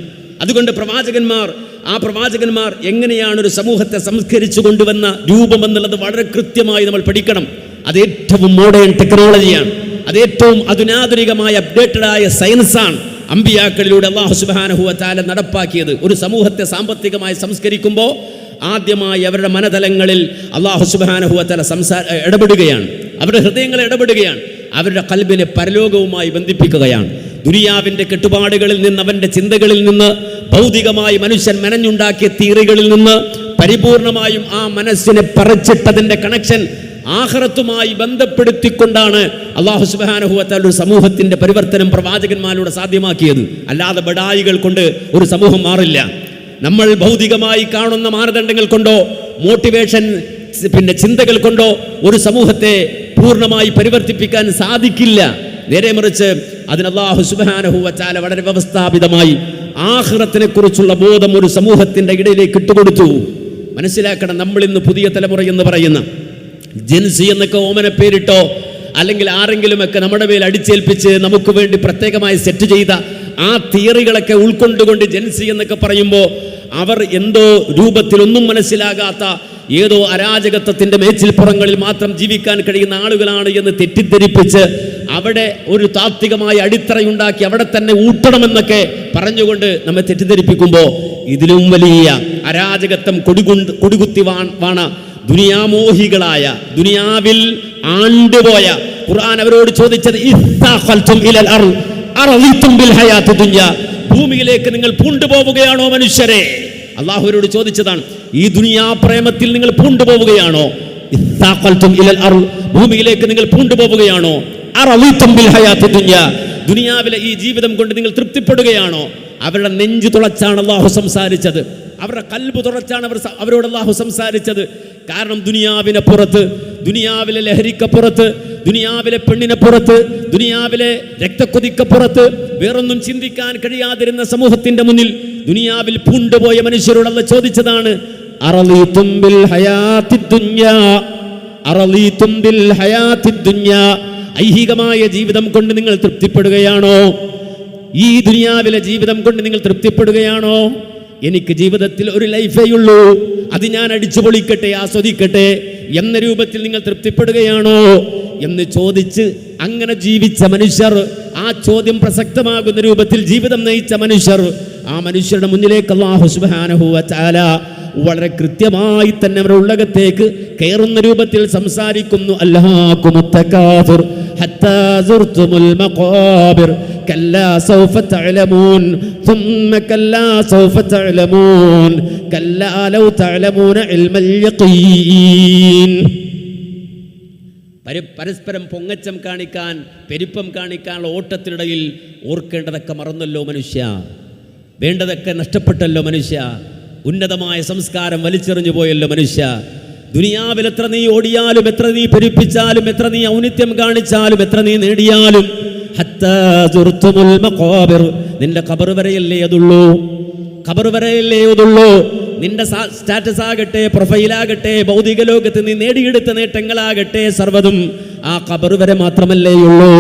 അതുകൊണ്ട് പ്രവാചകന്മാർ എങ്ങനെയാണ് ഒരു സമൂഹത്തെ സംസ്കരിച്ചു കൊണ്ടുവന്ന രൂപമെന്നുള്ളത് വളരെ കൃത്യമായി നമ്മൾ പഠിക്കണം. അത് ഏറ്റവും മോഡേൺ ടെക്നോളജിയാണ്, അത് ഏറ്റവും അധുനാധുനികമായ അപ്ഡേറ്റഡായ സയൻസാണ് അമ്പിയാക്കളിലൂടെ അല്ലാഹു സുബ്ഹാനഹു വ തആല നടപ്പാക്കിയത്. ഒരു സമൂഹത്തെ സാമ്പത്തികമായി സംസ്കരിക്കുമ്പോൾ ആദ്യമായി അവരുടെ മനതലങ്ങളിൽ അല്ലാഹു സുബ്ഹാനഹു വ തആല ഇടപെടുകയാണ്, അവരുടെ ഹൃദയങ്ങളെ ഇടപെടുകയാണ്, അവരുടെ ഖൽബിനെ പരലോകവുമായി ബന്ധിപ്പിക്കുകയാണ്. ദുനിയാവിൻ്റെ കെട്ടുപാടുകളിൽ നിന്ന്, അവൻ്റെ ചിന്തകളിൽ നിന്ന്, ഭൗതികമായി മനുഷ്യൻ മെനഞ്ഞുണ്ടാക്കിയ തീറികളിൽ നിന്ന് പരിപൂർണമായും ആ മനസ്സിനെ പറിച്ചിട്ടതിൻ്റെ കണക്ഷൻ ആഖിറത്തുമായി ബന്ധപ്പെടുത്തിക്കൊണ്ടാണ് അല്ലാഹു സുബ്ഹാനഹു വ തആല ഒരു സമൂഹത്തിൻ്റെ പരിവർത്തനം പ്രവാചകന്മാരിലൂടെ സാധ്യമാക്കിയത്. അല്ലാതെ ബഡായികൾ കൊണ്ട് ഒരു സമൂഹം മാറില്ല. നമ്മൾ ഭൗതികമായി കാണുന്ന മാനദണ്ഡങ്ങൾ കൊണ്ടോ മോട്ടിവേഷൻ ചിന്തകൾ കൊണ്ടോ ഒരു സമൂഹത്തെ പൂർണ്ണമായി പരിവർത്തിപ്പിക്കാൻ സാധിക്കില്ല. നേരെ മറിച്ച് അതിന് അല്ലാഹു സുബ്ഹാനഹു വ തആല വളരെ വ്യവസ്ഥാപിതമായി ആഖിറത്തിനെ കുറിച്ചുള്ള ബോധം ഒരു സമൂഹത്തിൻ്റെ ഇടയിലേക്ക് ഇട്ടുകൊടുത്തു. മനസ്സിലാക്കണം, നമ്മൾ ഇന്ന് പുതിയ തലമുറ എന്ന് പറയുന്ന ജെൻസി എന്നൊക്കെ ഓമന പേരിട്ടോ അല്ലെങ്കിൽ ആരെങ്കിലുമൊക്കെ നമ്മുടെ മേൽ അടിച്ചേൽപ്പിച്ച് നമുക്ക് വേണ്ടി പ്രത്യേകമായി സെറ്റ് ചെയ്ത ആ തിയറികളൊക്കെ ഉൾക്കൊണ്ടുകൊണ്ട് ജെൻസി എന്നൊക്കെ പറയുമ്പോൾ അവർ എന്തോ രൂപത്തിലൊന്നും മനസ്സിലാകാത്ത ഏതോ അരാജകത്വത്തിന്റെ മേച്ചിൽപ്പുറങ്ങളിൽ മാത്രം ജീവിക്കാൻ കഴിയുന്ന ആളുകളാണ് എന്ന് തെറ്റിദ്ധരിപ്പിച്ച് അവിടെ ഒരു താത്വികമായ അടിത്തറയുണ്ടാക്കി അവിടെ തന്നെ ഊട്ടണമെന്നൊക്കെ പറഞ്ഞുകൊണ്ട് നമ്മെ തെറ്റിദ്ധരിപ്പിക്കുമ്പോൾ ഇതിലും വലിയ അരാജകത്വം കൊടികുത്തി വാണ ദുനിയാമോഹികളായ ദുനിയാവിൽ ആണ്ടുപോയ ഖുർആൻ അവരോട് ചോദിച്ചത് ഭൂമിയിലേക്ക് നിങ്ങൾ പൂണ്ടുപോവുകയാണോ മനുഷ്യരെ? അള്ളാഹുവിനോട് ചോദിച്ചതാണ്. ഈ ദുനിയാ പ്രേമത്തിൽ നിങ്ങൾ പൂണ്ടുപോവുകയാണോ? ഭൂമിയിലേക്ക് നിങ്ങൾ പൂണ്ടുപോവുകയാണോ? ദുനിയാവിലെ ഈ ജീവിതം കൊണ്ട് നിങ്ങൾ തൃപ്തിപ്പെടുകയാണോ? അവരുടെ നെഞ്ചു തുളച്ചാണ് അള്ളാഹു സംസാരിച്ചത്. അവരുടെ കൽബ് തുറച്ചാണ് അവരോട് അള്ളാഹു സംസാരിച്ചത്. കാരണം ദുനിയാവിനെ പുറത്ത്, ദുനിയാവിലെ ലഹരിക്കപ്പുറത്ത്, ദുനിയാവിലെ പെണ്ണിനെപ്പുറത്ത്, ദുനിയാവിലെ രക്തക്കൊതിക്കപ്പുറത്ത് വേറൊന്നും ചിന്തിക്കാൻ കഴിയാതിരുന്ന സമൂഹത്തിന്റെ മുന്നിൽ ദുനിയാവിൽ പൂണ്ടുപോയ മനുഷ്യരോട് അള്ളാഹു ചോദിച്ചതാണ്, അറളീതും ബിൽ ഹയാത്തിദ് ദുനിയാ, അറളീതും ബിൽ ഹയാത്തിദ് ദുനിയാ, ഐഹികമായ ജീവിതം കൊണ്ട് നിങ്ങൾ തൃപ്തിപ്പെടുകയാണോ? ഈ ദുനിയാവിലെ ജീവിതം കൊണ്ട് നിങ്ങൾ തൃപ്തിപ്പെടുകയാണോ? എനിക്ക് ജീവിതത്തിൽ ഒരു ലൈഫേ ഉള്ളൂ, അത് ഞാൻ അടിച്ചു പൊളിക്കട്ടെ, ആസ്വദിക്കട്ടെ എന്ന രൂപത്തിൽ നിങ്ങൾ തൃപ്തിപ്പെടുകയാണോ എന്ന് ചോദിച്ച് അങ്ങനെ ജീവിച്ച മനുഷ്യർ, ആ ചോദ്യം പ്രസക്തമാകുന്ന രൂപത്തിൽ ജീവിതം നയിച്ച മനുഷ്യർ, ആ മനുഷ്യരുടെ മുന്നിലേക്ക് അല്ലാഹു സുബ്ഹാനഹു വ തആല വളരെ കൃത്യമായി തന്നെ അവരുടെ ഉള്ളകത്തേക്ക് കയറുന്ന രൂപത്തിൽ സംസാരിക്കുന്നു. അല്ലാഹുകുമുത് തകാസുർ ഹത്താ സുർതുമുൽ മഖാബിർ കല്ലാ സൗഫ തഅലമൂൻ ثم കല്ലാ സൗഫ തഅലമൂൻ കല്ലാ ലൗ തഅലമൂന ഇൽമൽ യഖീൻ. പരസ്പരം പൊങ്ങച്ചം കാണിക്കാൻ, പെരുപ്പം കാണിക്കാനുള്ള ഓട്ടത്തിനിടയിൽ ഓർക്കേണ്ടതൊക്കെ മറന്നല്ലോ മനുഷ്യ, വേണ്ടതൊക്കെ നഷ്ടപ്പെട്ടല്ലോ മനുഷ്യ, ഉന്നതമായ സംസ്കാരം വലിച്ചെറിഞ്ഞു പോയല്ലോ മനുഷ്യ. ദുനിയാവിൽ എത്ര നീ ഓടിയാലും, എത്ര നീ പെരുപ്പിച്ചാലും, എത്ര നീ ഔന്നിത്യം കാണിച്ചാലും, എത്ര നീ നേടിയാലും ഹത്താ സുർതുമുൽ മഖാബിർ, നിന്റെ ഖബർ വരെയല്ലേ അതുള്ളൂ, ഖബർ വരെയല്ലേ അതുള്ളൂ. നിന്റെ സ്റ്റാറ്റസ് ആകട്ടെ, പ്രൊഫൈലാകട്ടെ, ഭൗതിക ലോകത്ത് നീ നേടിയെടുത്ത നേട്ടങ്ങളാകട്ടെ, സർവ്വതും ആ ഖബർ വരെ മാത്രമല്ലേ ഉള്ളൂ.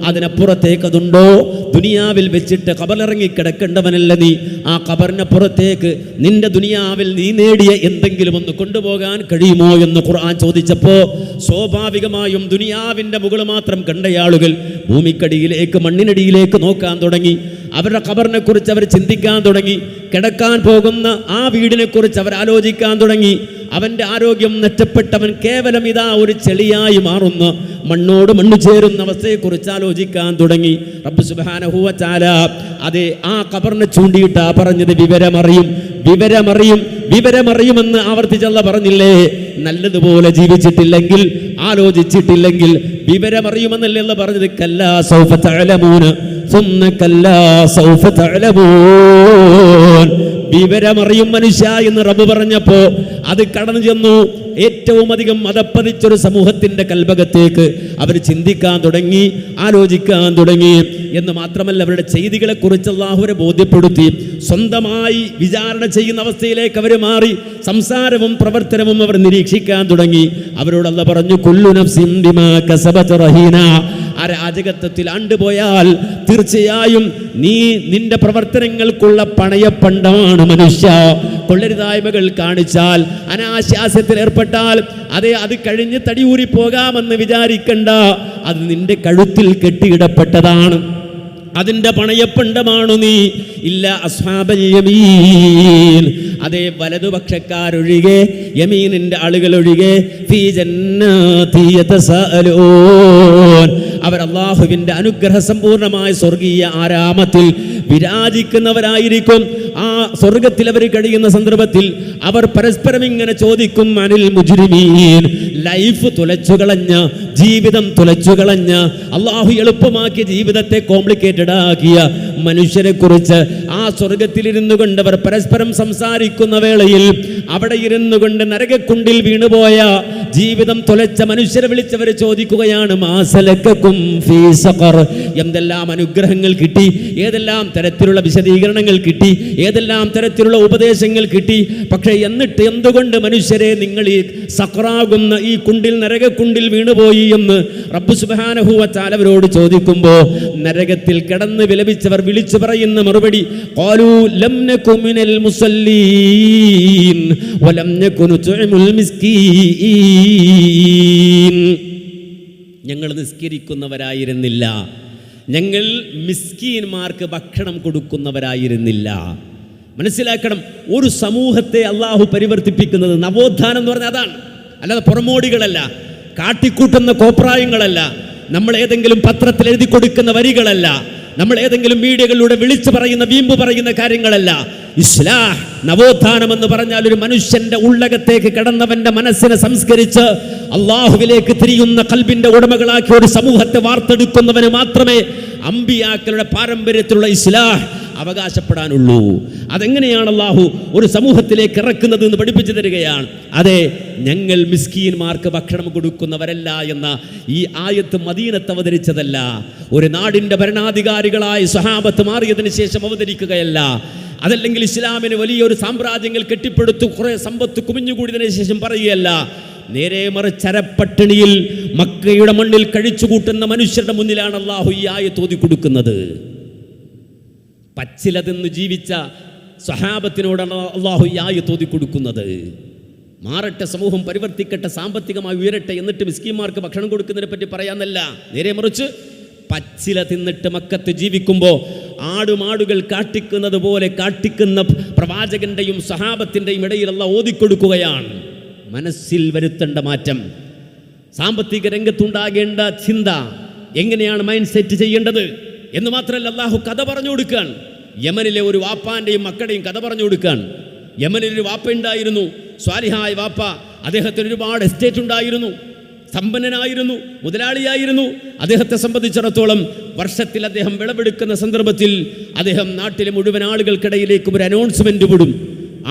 അതിനപ്പുറത്തേക്ക് അതുണ്ടോ? ദുനിയാവിൽ വെച്ചിട്ട് ഖബറിറങ്ങി കിടക്കേണ്ടവനല്ല നീ. ആ ഖബറിനപ്പുറത്തേക്ക് നിന്റെ ദുനിയാവിൽ നീ നേടിയ എന്തെങ്കിലും ഒന്ന് കൊണ്ടുപോകാൻ കഴിയുമോ എന്ന് ഖുർആൻ ചോദിച്ചപ്പോൾ സ്വാഭാവികമായും ദുനിയാവിൻ്റെ മുകളിൽ മാത്രം കണ്ടയാളുകൾ ഭൂമിക്കടിയിലേക്ക്, മണ്ണിനടിയിലേക്ക് നോക്കാൻ തുടങ്ങി. അവരുടെ ഖബറിനെ കുറിച്ച് അവർ ചിന്തിക്കാൻ തുടങ്ങി. കിടക്കാൻ പോകുന്ന ആ വീടിനെ കുറിച്ച് അവർ ആലോചിക്കാൻ തുടങ്ങി. അവൻ്റെ ആരോഗ്യം നഷ്ടപ്പെട്ടവൻ കേവലം ഇതാ ഒരു ചെളിയായി മാറുന്ന, മണ്ണോട് മണ്ണ് ചേരുന്ന അവസ്ഥയെക്കുറിച്ച് ആലോചിക്കാൻ തുടങ്ങി. റബ്ബ് സുബ്ഹാനഹു വ തആല അതെ ആ ഖബറിനെ ചൂണ്ടിയിട്ടാ പറഞ്ഞത്, വിവരമറിയും, വിവരമറിയും, വിവരമറിയുമെന്ന് ആവർത്തിച്ചല്ല പറഞ്ഞില്ലേ? നല്ലതുപോലെ ജീവിച്ചിട്ടില്ലെങ്കിൽ, ആലോചിച്ചിട്ടില്ലെങ്കിൽ വിവരമറിയുമെന്നല്ലേ പറഞ്ഞത്? കല്ലാ സൗഫ തഅലമൂന സുമ്മ കല്ലാ സൗഫ തഅലമൂൻ. വിവരമറിയും മനുഷ്യ എന്ന് റബ്ബ് പറഞ്ഞപ്പോ അത് കടന്നു ചെന്നു ഏറ്റവും അധികം മതപ്പതിച്ചൊരു സമൂഹത്തിന്റെ കൽബകത്തേക്ക് അവർ ചിന്തിക്കാൻ തുടങ്ങി, ആലോചിക്കാൻ തുടങ്ങി. എന്ന് മാത്രമല്ല, അവരുടെ ചെയ്തികളെ കുറിച്ച് അല്ലാഹുവിനെ ബോധ്യപ്പെടുത്തി സ്വന്തമായി വിചാരണ ചെയ്യുന്ന അവസ്ഥയിലേക്ക് അവർ മാറി. സംസാരവും പ്രവർത്തനവും അവർ നിരീക്ഷിക്കാൻ തുടങ്ങി. അവരോട് അല്ലാഹു പറഞ്ഞു, കുല്ലു നഫ്സിൻ ബിമാ കസബത് റഹീന. ആ രാജകത്വത്തിൽ ആണ്ടുപോയാൽ തീർച്ചയായും നീ നിന്റെ പ്രവർത്തനങ്ങൾക്കുള്ള പണയപ്പണ്ടമാണ് മനുഷ്യ. കൊള്ളരുതായ്മകൾ കാണിച്ചാൽ, അനാശാസ്യത്തിൽ ഏർപ്പെട്ടാൽ, അത് കഴിഞ്ഞ് തടിയൂരി പോകാമെന്ന് വിചാരിക്കണ്ട. അത് നിന്റെ കഴുത്തിൽ കെട്ടിയിടപ്പെട്ടതാണ്, അതിൻ്റെ പണയപ്പണ്ടമാണു നീ. ഇല്ല അസ്ഹാബൽ യമീൻ, അതേ വലതുപക്ഷക്കാരൊഴികെ, യമീനിന്റെ ആളുകൾ ഒഴികെ, ഫീ ജന്നാതി യതസാഅലൂൻ, അവർ അല്ലാഹുവിൻ്റെ അനുഗ്രഹ സമ്പൂർണമായ സ്വർഗീയ ആരാമത്തിൽ വിരാജിക്കുന്നവരായിരിക്കും. ആ സ്വർഗത്തിൽ അവർ കഴിയുന്ന സന്ദർഭത്തിൽ അവർ പരസ്പരം ഇങ്ങനെ ചോദിക്കും, അനിൽ മുജ്രിമീൻ, ലൈഫ് തുലച്ചുകളഞ്ഞ, ജീവിതം തുലച്ചുകളഞ്ഞ, അള്ളാഹു എളുപ്പമാക്കിയ ജീവിതത്തെ കോംപ്ലിക്കേറ്റഡ് ആക്കിയ മനുഷ്യരെ കുറിച്ച് ആ സ്വർഗത്തിലിരുന്നു കൊണ്ട് അവർ പരസ്പരം സംസാരിക്കുന്ന വേളയിൽ അവിടെ ഇരുന്നു കൊണ്ട് നരകക്കുണ്ടിൽ വീണുപോയ ജീവിതം തൊലച്ച മനുഷ്യരെ വിളിച്ചവർ ചോദിക്കുകയാണ്, മാ സലക്കക്കും ഫീ സഖർ, എന്തെല്ലാം അനുഗ്രഹങ്ങൾ കിട്ടി, ഏതെല്ലാം തരത്തിലുള്ള വിശദീകരണങ്ങൾ കിട്ടി, ഏതെല്ലാം തരത്തിലുള്ള ഉപദേശങ്ങൾ കിട്ടി. പക്ഷേ എന്നിട്ട് എന്തുകൊണ്ട് മനുഷ്യരെ നിങ്ങൾ ഈ സഖറാകുന്ന ഈ കുണ്ടിൽ, നരകക്കുണ്ടിൽ വീണുപോയി എന്ന് റബ്ബ് സുബ്ഹാനഹു വ തആല അവരോട് ചോദിക്കുമ്പോൾ നരകത്തിൽ കിടന്ന് വിലപിച്ചവർ വിളിച്ചു പറയുന്ന മറുപടി, ഖാലൂ ലം നകു മിനൽ മുസല്ലീൻ വലം നകു നുത്ഇമുൽ മിസ്കീൻ. ഞങ്ങൾ നിസ്കരിക്കുന്നവരായിരുന്നില്ല, ഞങ്ങൾ മിസ്കീന്മാർക്ക് ഭക്ഷണം കൊടുക്കുന്നവരായിരുന്നില്ല. മനസ്സിലാക്കണം, ഒരു സമൂഹത്തെ അള്ളാഹു പരിവർത്തിപ്പിക്കുന്നത്, നവോത്ഥാനം എന്ന് പറഞ്ഞാൽ അതാണ്, അല്ലാതെ പുറമോടികളല്ല, കാട്ടിക്കൂട്ടുന്ന കോപ്രായങ്ങളല്ല, നമ്മൾ ഏതെങ്കിലും പത്രത്തിൽ എഴുതി കൊടുക്കുന്ന വരികളല്ല, നമ്മൾ ഏതെങ്കിലും മീഡിയകളിലൂടെ വിളിച്ചു പറയുന്ന, വീമ്പ് പറയുന്ന കാര്യങ്ങളല്ല. ഇസ്ലാഹ്, നവോത്ഥാനം എന്ന് പറഞ്ഞാൽ ഒരു മനുഷ്യന്റെ ഉള്ളകത്തേക്ക് കടന്നവന്റെ മനസ്സിനെ സംസ്കരിച്ച് അള്ളാഹുവിലേക്ക് തിരിയുന്ന കൽബിന്റെ ഉടമകളാക്കി ഒരു സമൂഹത്തെ വാർത്തെടുക്കുന്നവന് മാത്രമേ അമ്പിയാക്കളുടെ പാരമ്പര്യത്തിലുള്ള ഇസ്ലാഹ് അവകാശപ്പെടാനുള്ളൂ. അതെങ്ങനെയാണ് അള്ളാഹു ഒരു സമൂഹത്തിലേക്ക് ഇറക്കുന്നത് എന്ന് പഠിപ്പിച്ചു തരികയാണ്. അതെ, ഞങ്ങൾ മിസ്കീന്മാർക്ക് ഭക്ഷണം കൊടുക്കുന്നവരല്ല എന്ന ഈ ആയത്ത് മദീനത്ത് അവതരിച്ചതല്ല, ഒരു നാടിൻ്റെ ഭരണാധികാരികളായ സ്വഹാബത്ത് മാറിയതിനു ശേഷം അവതരിക്കുകയല്ല, അതല്ലെങ്കിൽ ഇസ്ലാമിന് വലിയൊരു സാമ്രാജ്യങ്ങൾ കെട്ടിപ്പടുത്തു കുറെ സമ്പത്ത് കുമിഞ്ഞുകൂടിയതിനു ശേഷം പറയുകയല്ല. നേരെ മറിച്ച് അരപ്പട്ടിണിയിൽ മക്കയുടെ മണ്ണിൽ കഴിച്ചുകൂട്ടുന്ന മനുഷ്യരുടെ മുന്നിലാണ് അള്ളാഹു ഈ ആയത്ത് ഓതി കൊടുക്കുന്നത്. പച്ചില തിന്ന് ജീവിച്ച സ്വഹാബത്തിനോടാണ് അള്ളാഹു ഈ ആയത്ത് ഓതി കൊടുക്കുന്നത്. മാറട്ടെ, സമൂഹം പരിവർത്തിക്കട്ടെ, സാമ്പത്തികമായി ഉയരട്ടെ, എന്നിട്ട് മിസ്കീന്മാർക്ക് ഭക്ഷണം കൊടുക്കുന്നതിനെ പറ്റി പറയാന്നല്ല. നേരെ മറിച്ച് പച്ചില തിന്നിട്ട് മക്കത്ത് ജീവിക്കുമ്പോൾ ആടുമാടുകൾ കാട്ടിക്കുന്നത് പോലെ കാട്ടിക്കുന്ന പ്രവാചകന്റെയും സഹാബത്തിൻ്റെയും ഇടയിൽ അല്ലാഹു ഓതിക്കൊടുക്കുകയാണ്. മനസ്സിൽ വരുത്തേണ്ട മാറ്റം, സാമ്പത്തിക രംഗത്തുണ്ടാകേണ്ട ചിന്ത, എങ്ങനെയാണ് മൈൻഡ് സെറ്റ് ചെയ്യേണ്ടത് എന്ന് മാത്രമല്ല, അള്ളാഹു കഥ പറഞ്ഞു കൊടുക്കാൻ. യമനിലെ ഒരു വാപ്പാൻ്റെയും മക്കളുടെയും കഥ പറഞ്ഞു കൊടുക്കാൻ. യമനിൽ ഒരു വാപ്പ ഉണ്ടായിരുന്നു, സ്വാലിഹായ വാപ്പ. അദ്ദേഹത്തിന് ഒരുപാട് എസ്റ്റേറ്റ് ഉണ്ടായിരുന്നു, സമ്പന്നനായിരുന്നു, മുതലാളിയായിരുന്നു. അദ്ദേഹത്തെ സംബന്ധിച്ചിടത്തോളം വർഷത്തിൽ അദ്ദേഹം വിളവെടുക്കുന്ന സന്ദർഭത്തിൽ അദ്ദേഹം നാട്ടിലെ മുഴുവൻ ആളുകൾക്കിടയിലേക്കും ഒരു അനൗൺസ്മെന്റ് വിടും.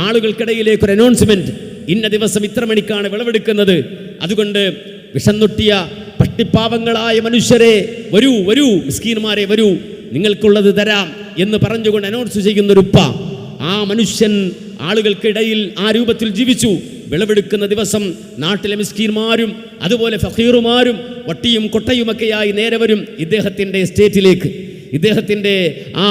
ആളുകൾക്കിടയിലേക്ക് ഒരു അനൗൺസ്മെന്റ്, ഇന്ന ദിവസം ഇത്ര മണിക്കാണ് വിളവെടുക്കുന്നത്, അതുകൊണ്ട് വിഷന്നൊട്ടിയ പട്ടിപ്പാവങ്ങളായ മനുഷ്യരെ വരൂ, വരൂ മിസ്കീന്മാരെ വരൂ, നിങ്ങൾക്കുള്ളത് തരാം എന്ന് പറഞ്ഞുകൊണ്ട് അനൗൺസ് ചെയ്യുന്നൊരു ഉപ്പ. ആ മനുഷ്യൻ ആളുകൾക്കിടയിൽ ആ രൂപത്തിൽ ജീവിച്ചു. വിളവെടുക്കുന്ന ദിവസം നാട്ടിലെ മിസ്കീന്മാരും അതുപോലെ ഫഖീറുമാരും വട്ടിയും കൊട്ടയുമൊക്കെയായി നേരെ വരും ഇദ്ദേഹത്തിൻ്റെ എസ്റ്റേറ്റിലേക്ക്, ഇദ്ദേഹത്തിൻ്റെ ആ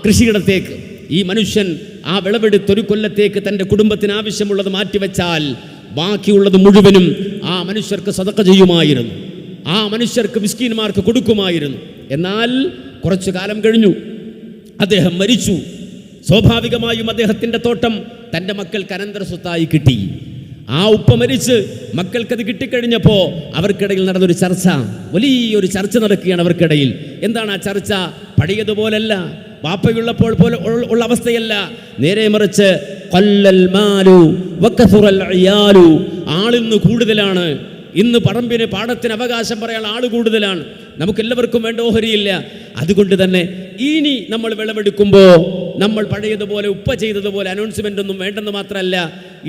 കൃഷിയിടത്തേക്ക്. ഈ മനുഷ്യൻ ആ വിളവെടുത്തൊരു കൊല്ലത്തേക്ക് തൻ്റെ കുടുംബത്തിന് ആവശ്യമുള്ളത് മാറ്റിവെച്ചാൽ ബാക്കിയുള്ളത് മുഴുവനും ആ മനുഷ്യർക്ക് സദഖ ചെയ്യുമായിരുന്നു, ആ മനുഷ്യർക്ക് മിസ്കീന്മാർക്ക് കൊടുക്കുമായിരുന്നു. എന്നാൽ കുറച്ചു കാലം കഴിഞ്ഞു, അദ്ദേഹം മരിച്ചു. സ്വാഭാവികമായും അദ്ദേഹത്തിൻ്റെ തോട്ടം തൻ്റെ മക്കൾക്ക് അനന്തര സ്വത്തായി കിട്ടി. ആ ഉപ്പ മരിച്ച് മക്കൾക്കത് കിട്ടിക്കഴിഞ്ഞപ്പോൾ അവർക്കിടയിൽ നടന്നൊരു ചർച്ച, വലിയൊരു ചർച്ച നടക്കുകയാണ് അവർക്കിടയിൽ. എന്താണ് ആ ചർച്ച? പഴയതുപോലല്ല, വാപ്പയുള്ളപ്പോൾ പോലെ ഉള്ള അവസ്ഥയല്ല. നേരെ മറിച്ച് ഖല്ലൽ മാലു വകസുറൽ ഇയാലു, ആളിന്ന് കൂടുതലാണ്. ഇന്ന് പറമ്പിന് പാടത്തിന് അവകാശം പറയാൻ ആൾ കൂടുതലാണ്, നമുക്കെല്ലാവർക്കും വേണ്ട ഓഹരിയില്ല. അതുകൊണ്ട് തന്നെ ഇനി നമ്മൾ വിളവെടുക്കുമ്പോൾ നമ്മൾ പഴയതുപോലെ ഉപ്പ ചെയ്തതുപോലെ അനൗൺസ്മെൻ്റ് ഒന്നും വേണ്ടെന്ന് മാത്രമല്ല,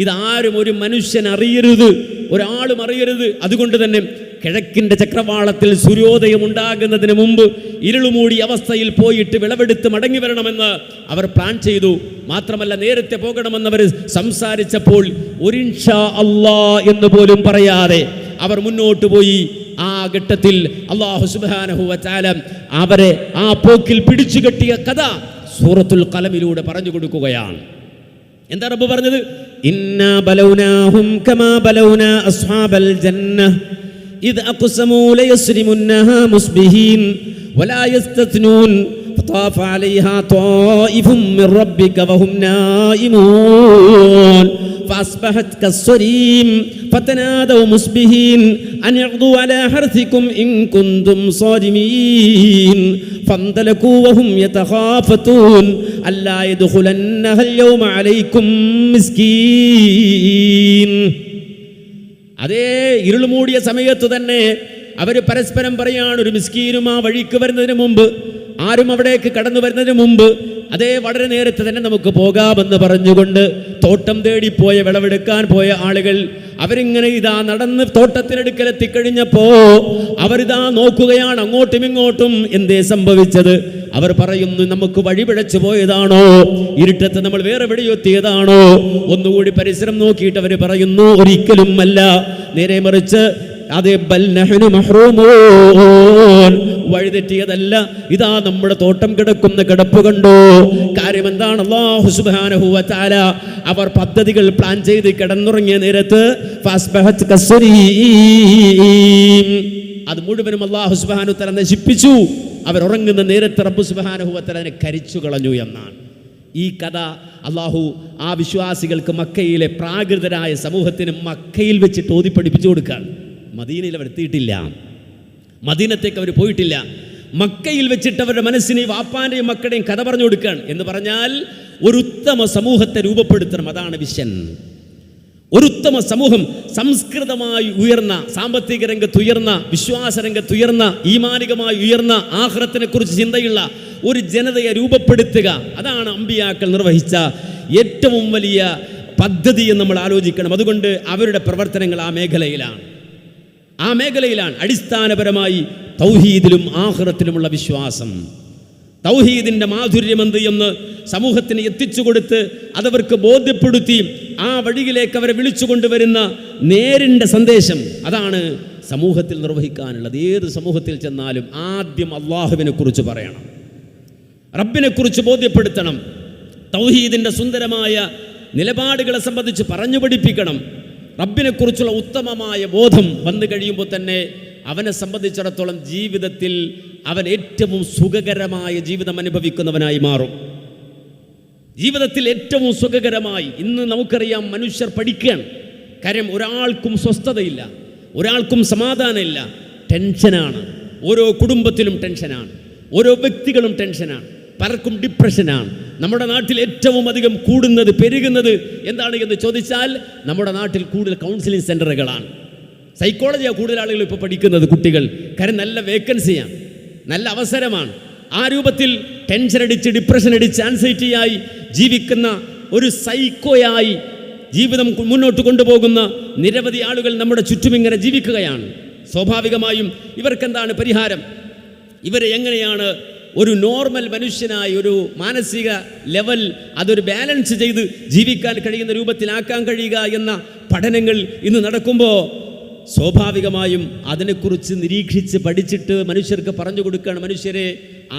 ഇതാരും ഒരു മനുഷ്യൻ അറിയരുത്, ഒരാളും അറിയരുത്. അതുകൊണ്ട് തന്നെ കിഴക്കിൻ്റെ ചക്രവാളത്തിൽ സൂര്യോദയം ഉണ്ടാകുന്നതിന് മുമ്പ് ഇരുളുമൂടി അവസ്ഥയിൽ പോയിട്ട് വിളവെടുത്ത് മടങ്ങി വരണമെന്ന് അവർ പ്ലാൻ ചെയ്തു. മാത്രമല്ല നേരത്തെ പോകണമെന്നവർ സംസാരിച്ചപ്പോൾ ഒരു ഇൻഷാ അല്ലാ എന്ന് പോലും പറയാതെ അവർ മുന്നോട്ട് പോയി. ആ ഘട്ടത്തിൽ അല്ലാഹു സുബ്ഹാനഹു വ തആല അവരെ ആ പോക്കിൽ പിടിച്ചു കെട്ടിയ കഥ സൂറത്തുൽ ഖലമിലൂടെ പറഞ്ഞു കൊടുക്കുകയാണ്. എന്താ റബ്ബ് പറഞ്ഞത്? ഇന്നാ ബലൗനാഹും കമാ ബലൗനാ അസ്ഹാബൽ ജന്നഹ് ഇദ് അഖ്സമൂ ലയസ്രിമുന്നഹാ മുസ്ബിഹീൻ വലാ യസ്തത്നൂൻ ഫതാഫ അലൈഹാ ത്വായിഫും മിർ റബ്ബിക വഹും നായിമൂൻ فأصبحت كالصريم فتنادوا مصبحين أن يغدوا على حرثكم إن كنتم صارمين فانطلقوا وهم يتخافتون ألا يدخلنها اليوم عليكم مسكين. അതേ ഇരുൾ മൂടിയ സമയത്ത് തന്നെ അവർ പരസ്പരം പറയാണ്, ഒരു മിസ്കീനും ആ വഴിക്ക് വരുന്നതിന് മുമ്പ്, ആരും അവിടേക്ക് കടന്നു വരുന്നതിന് മുമ്പ് അതേ വളരെ നേരത്തെ തന്നെ നമുക്ക് പോകാമെന്ന് പറഞ്ഞുകൊണ്ട് തോട്ടം തേടിപ്പോയ, വിളവെടുക്കാൻ പോയ ആളുകൾ അവരിങ്ങനെ ഇതാ നടന്ന് തോട്ടത്തിനടുക്കലെത്തിക്കഴിഞ്ഞപ്പോ അവരിതാ നോക്കുകയാണ് അങ്ങോട്ടും ഇങ്ങോട്ടും. എന്തേ സംഭവിച്ചത്? അവർ പറയുന്നു, നമുക്ക് വഴിപിഴച്ചു പോയതാണോ, ഇരുട്ടത്ത് നമ്മൾ വേറെ വെടിയൊത്തിയതാണോ? ഒന്നുകൂടി പരിസരം നോക്കിയിട്ട് അവർ പറയുന്നു, ഒരിക്കലും അല്ല, നേരെ മറിച്ച് അതേ ബൽ നഹ്നു മഹ്റൂമൂൻ, വഴിതെറ്റിയതല്ല, ഇതാ നമ്മുടെ തോട്ടം കിടക്കുന്ന കിടപ്പ് കണ്ടോ. കാര്യം എന്താണ്? അല്ലാഹു സുബ്ഹാനഹു വ തആല അവർ പദ്ധതികൾ പ്ലാൻ ചെയ്ത് കിടന്നുറങ്ങിയ നേരത്ത് ഫസ്ബഹത് കസ്രീം, അത് മുഴുവനും അല്ലാഹു സുബ്ഹാനഹു വ തആല നശിപ്പിച്ചു. അവർ ഉറങ്ങുന്ന നേരത്ത് റബ്ബ് സുബ്ഹാനഹു വ തആല അതിനെ കരിച്ചു കളഞ്ഞു എന്നാണ് ഈ കഥ. അല്ലാഹു ആ വിശ്വാസികൾക്ക്, മക്കയിലെ പ്രാകൃതരായ സമൂഹത്തിന് മക്കയിൽ വെച്ചിട്ട് ഓതി പഠിപ്പിച്ചു കൊടുക്കുകയാണ്. മദീനയിൽ അവർ എത്തിയിട്ടില്ല, മദീനത്തേക്ക് അവർ പോയിട്ടില്ല. മക്കയിൽ വെച്ചിട്ട് അവരുടെ മനസ്സിനെ വാപ്പാൻ്റെയും മക്കളുടെയും കഥ പറഞ്ഞു കൊടുക്കുകയാണ്. എന്ന് പറഞ്ഞാൽ ഒരു ഉത്തമ സമൂഹത്തെ രൂപപ്പെടുത്തണം, അതാണ് വിഷൻ. ഒരു ഉത്തമ സമൂഹം സംസ്കൃതമായി ഉയർന്ന, സാമ്പത്തിക രംഗത്ത് ഉയർന്ന, വിശ്വാസ രംഗത്ത് ഉയർന്ന, ഈമാനികമായി ഉയർന്ന, ആഖിറത്തിനെ കുറിച്ച് ചിന്തയുള്ള ഒരു ജനതയെ രൂപപ്പെടുത്തുക, അതാണ് അമ്പിയാക്കൾ നിർവഹിച്ച ഏറ്റവും വലിയ പദ്ധതി എന്ന് നമ്മൾ ആലോചിക്കണം. അതുകൊണ്ട് അവരുടെ പ്രവർത്തനങ്ങൾ ആ മേഖലയിലാണ്. അടിസ്ഥാനപരമായി തൗഹീദിലും ആഖിറത്തിലുമുള്ള വിശ്വാസം, തൗഹീദിൻ്റെ മാധുര്യമെന്ത് എന്ന് സമൂഹത്തിന് എത്തിച്ചു കൊടുത്ത് അതവർക്ക് ബോധ്യപ്പെടുത്തി ആ വഴിയിലേക്ക് അവരെ വിളിച്ചു കൊണ്ടുവരുന്ന നേരിൻ്റെ സന്ദേശം, അതാണ് സമൂഹത്തിൽ നിർവഹിക്കാനുള്ളത്. ഏത് സമൂഹത്തിൽ ചെന്നാലും ആദ്യം അള്ളാഹുവിനെ കുറിച്ച് പറയണം, റബ്ബിനെ കുറിച്ച് ബോധ്യപ്പെടുത്തണം, തൗഹീദിൻ്റെ സുന്ദരമായ നിലപാടുകളെ സംബന്ധിച്ച് പറഞ്ഞു പഠിപ്പിക്കണം. റബ്ബിനെക്കുറിച്ചുള്ള ഉത്തമമായ ബോധം വന്നു കഴിയുമ്പോൾ തന്നെ അവനെ സംബന്ധിച്ചിടത്തോളം ജീവിതത്തിൽ അവൻ ഏറ്റവും സുഖകരമായ ജീവിതം അനുഭവിക്കുന്നവനായി മാറും. ജീവിതത്തിൽ ഏറ്റവും സുഖകരമായി. ഇന്ന് നമുക്കറിയാം, മനുഷ്യർ പഠിക്കുകയാണ്. കാര്യം ഒരാൾക്കും സ്വസ്ഥതയില്ല, ഒരാൾക്കും സമാധാനമില്ല, ടെൻഷനാണ്. ഓരോ കുടുംബത്തിലും ടെൻഷനാണ്, ഓരോ വ്യക്തികളും ടെൻഷനാണ്, പലർക്കും ഡിപ്രഷനാണ്. നമ്മുടെ നാട്ടിൽ ഏറ്റവും അധികം കൂടുന്നത്, പെരുകുന്നത് എന്താണ് എന്ന് ചോദിച്ചാൽ, നമ്മുടെ നാട്ടിൽ കൂടുതൽ കൗൺസിലിംഗ് സെൻ്ററുകളാണ്. സൈക്കോളജിയാണ് കൂടുതൽ ആളുകൾ ഇപ്പോൾ പഠിക്കുന്നത്, കുട്ടികൾ. കാര്യം നല്ല വേക്കൻസിയാണ്, നല്ല അവസരമാണ്. ആ രൂപത്തിൽ ടെൻഷൻ അടിച്ച്, ഡിപ്രഷൻ അടിച്ച്, ആൻസൈറ്റിയായി ജീവിക്കുന്ന ഒരു സൈക്കോയായി ജീവിതം മുന്നോട്ട് കൊണ്ടുപോകുന്ന നിരവധി ആളുകൾ നമ്മുടെ ചുറ്റും ഇങ്ങനെ ജീവിക്കുകയാണ്. സ്വാഭാവികമായും ഇവർക്കെന്താണ് പരിഹാരം? ഇവരെ എങ്ങനെയാണ് ഒരു നോർമൽ മനുഷ്യനായി ഒരു മാനസിക ലെവൽ അതൊരു ബാലൻസ് ചെയ്ത് ജീവിക്കാൻ കഴിയുന്ന രൂപത്തിലാക്കാൻ കഴിയുക എന്ന പഠനങ്ങൾ ഇന്ന് നടക്കുമ്പോൾ സ്വാഭാവികമായും അതിനെക്കുറിച്ച് നിരീക്ഷിച്ച് പഠിച്ചിട്ട് മനുഷ്യർക്ക് പറഞ്ഞു കൊടുക്കുകയാണ്. മനുഷ്യരെ,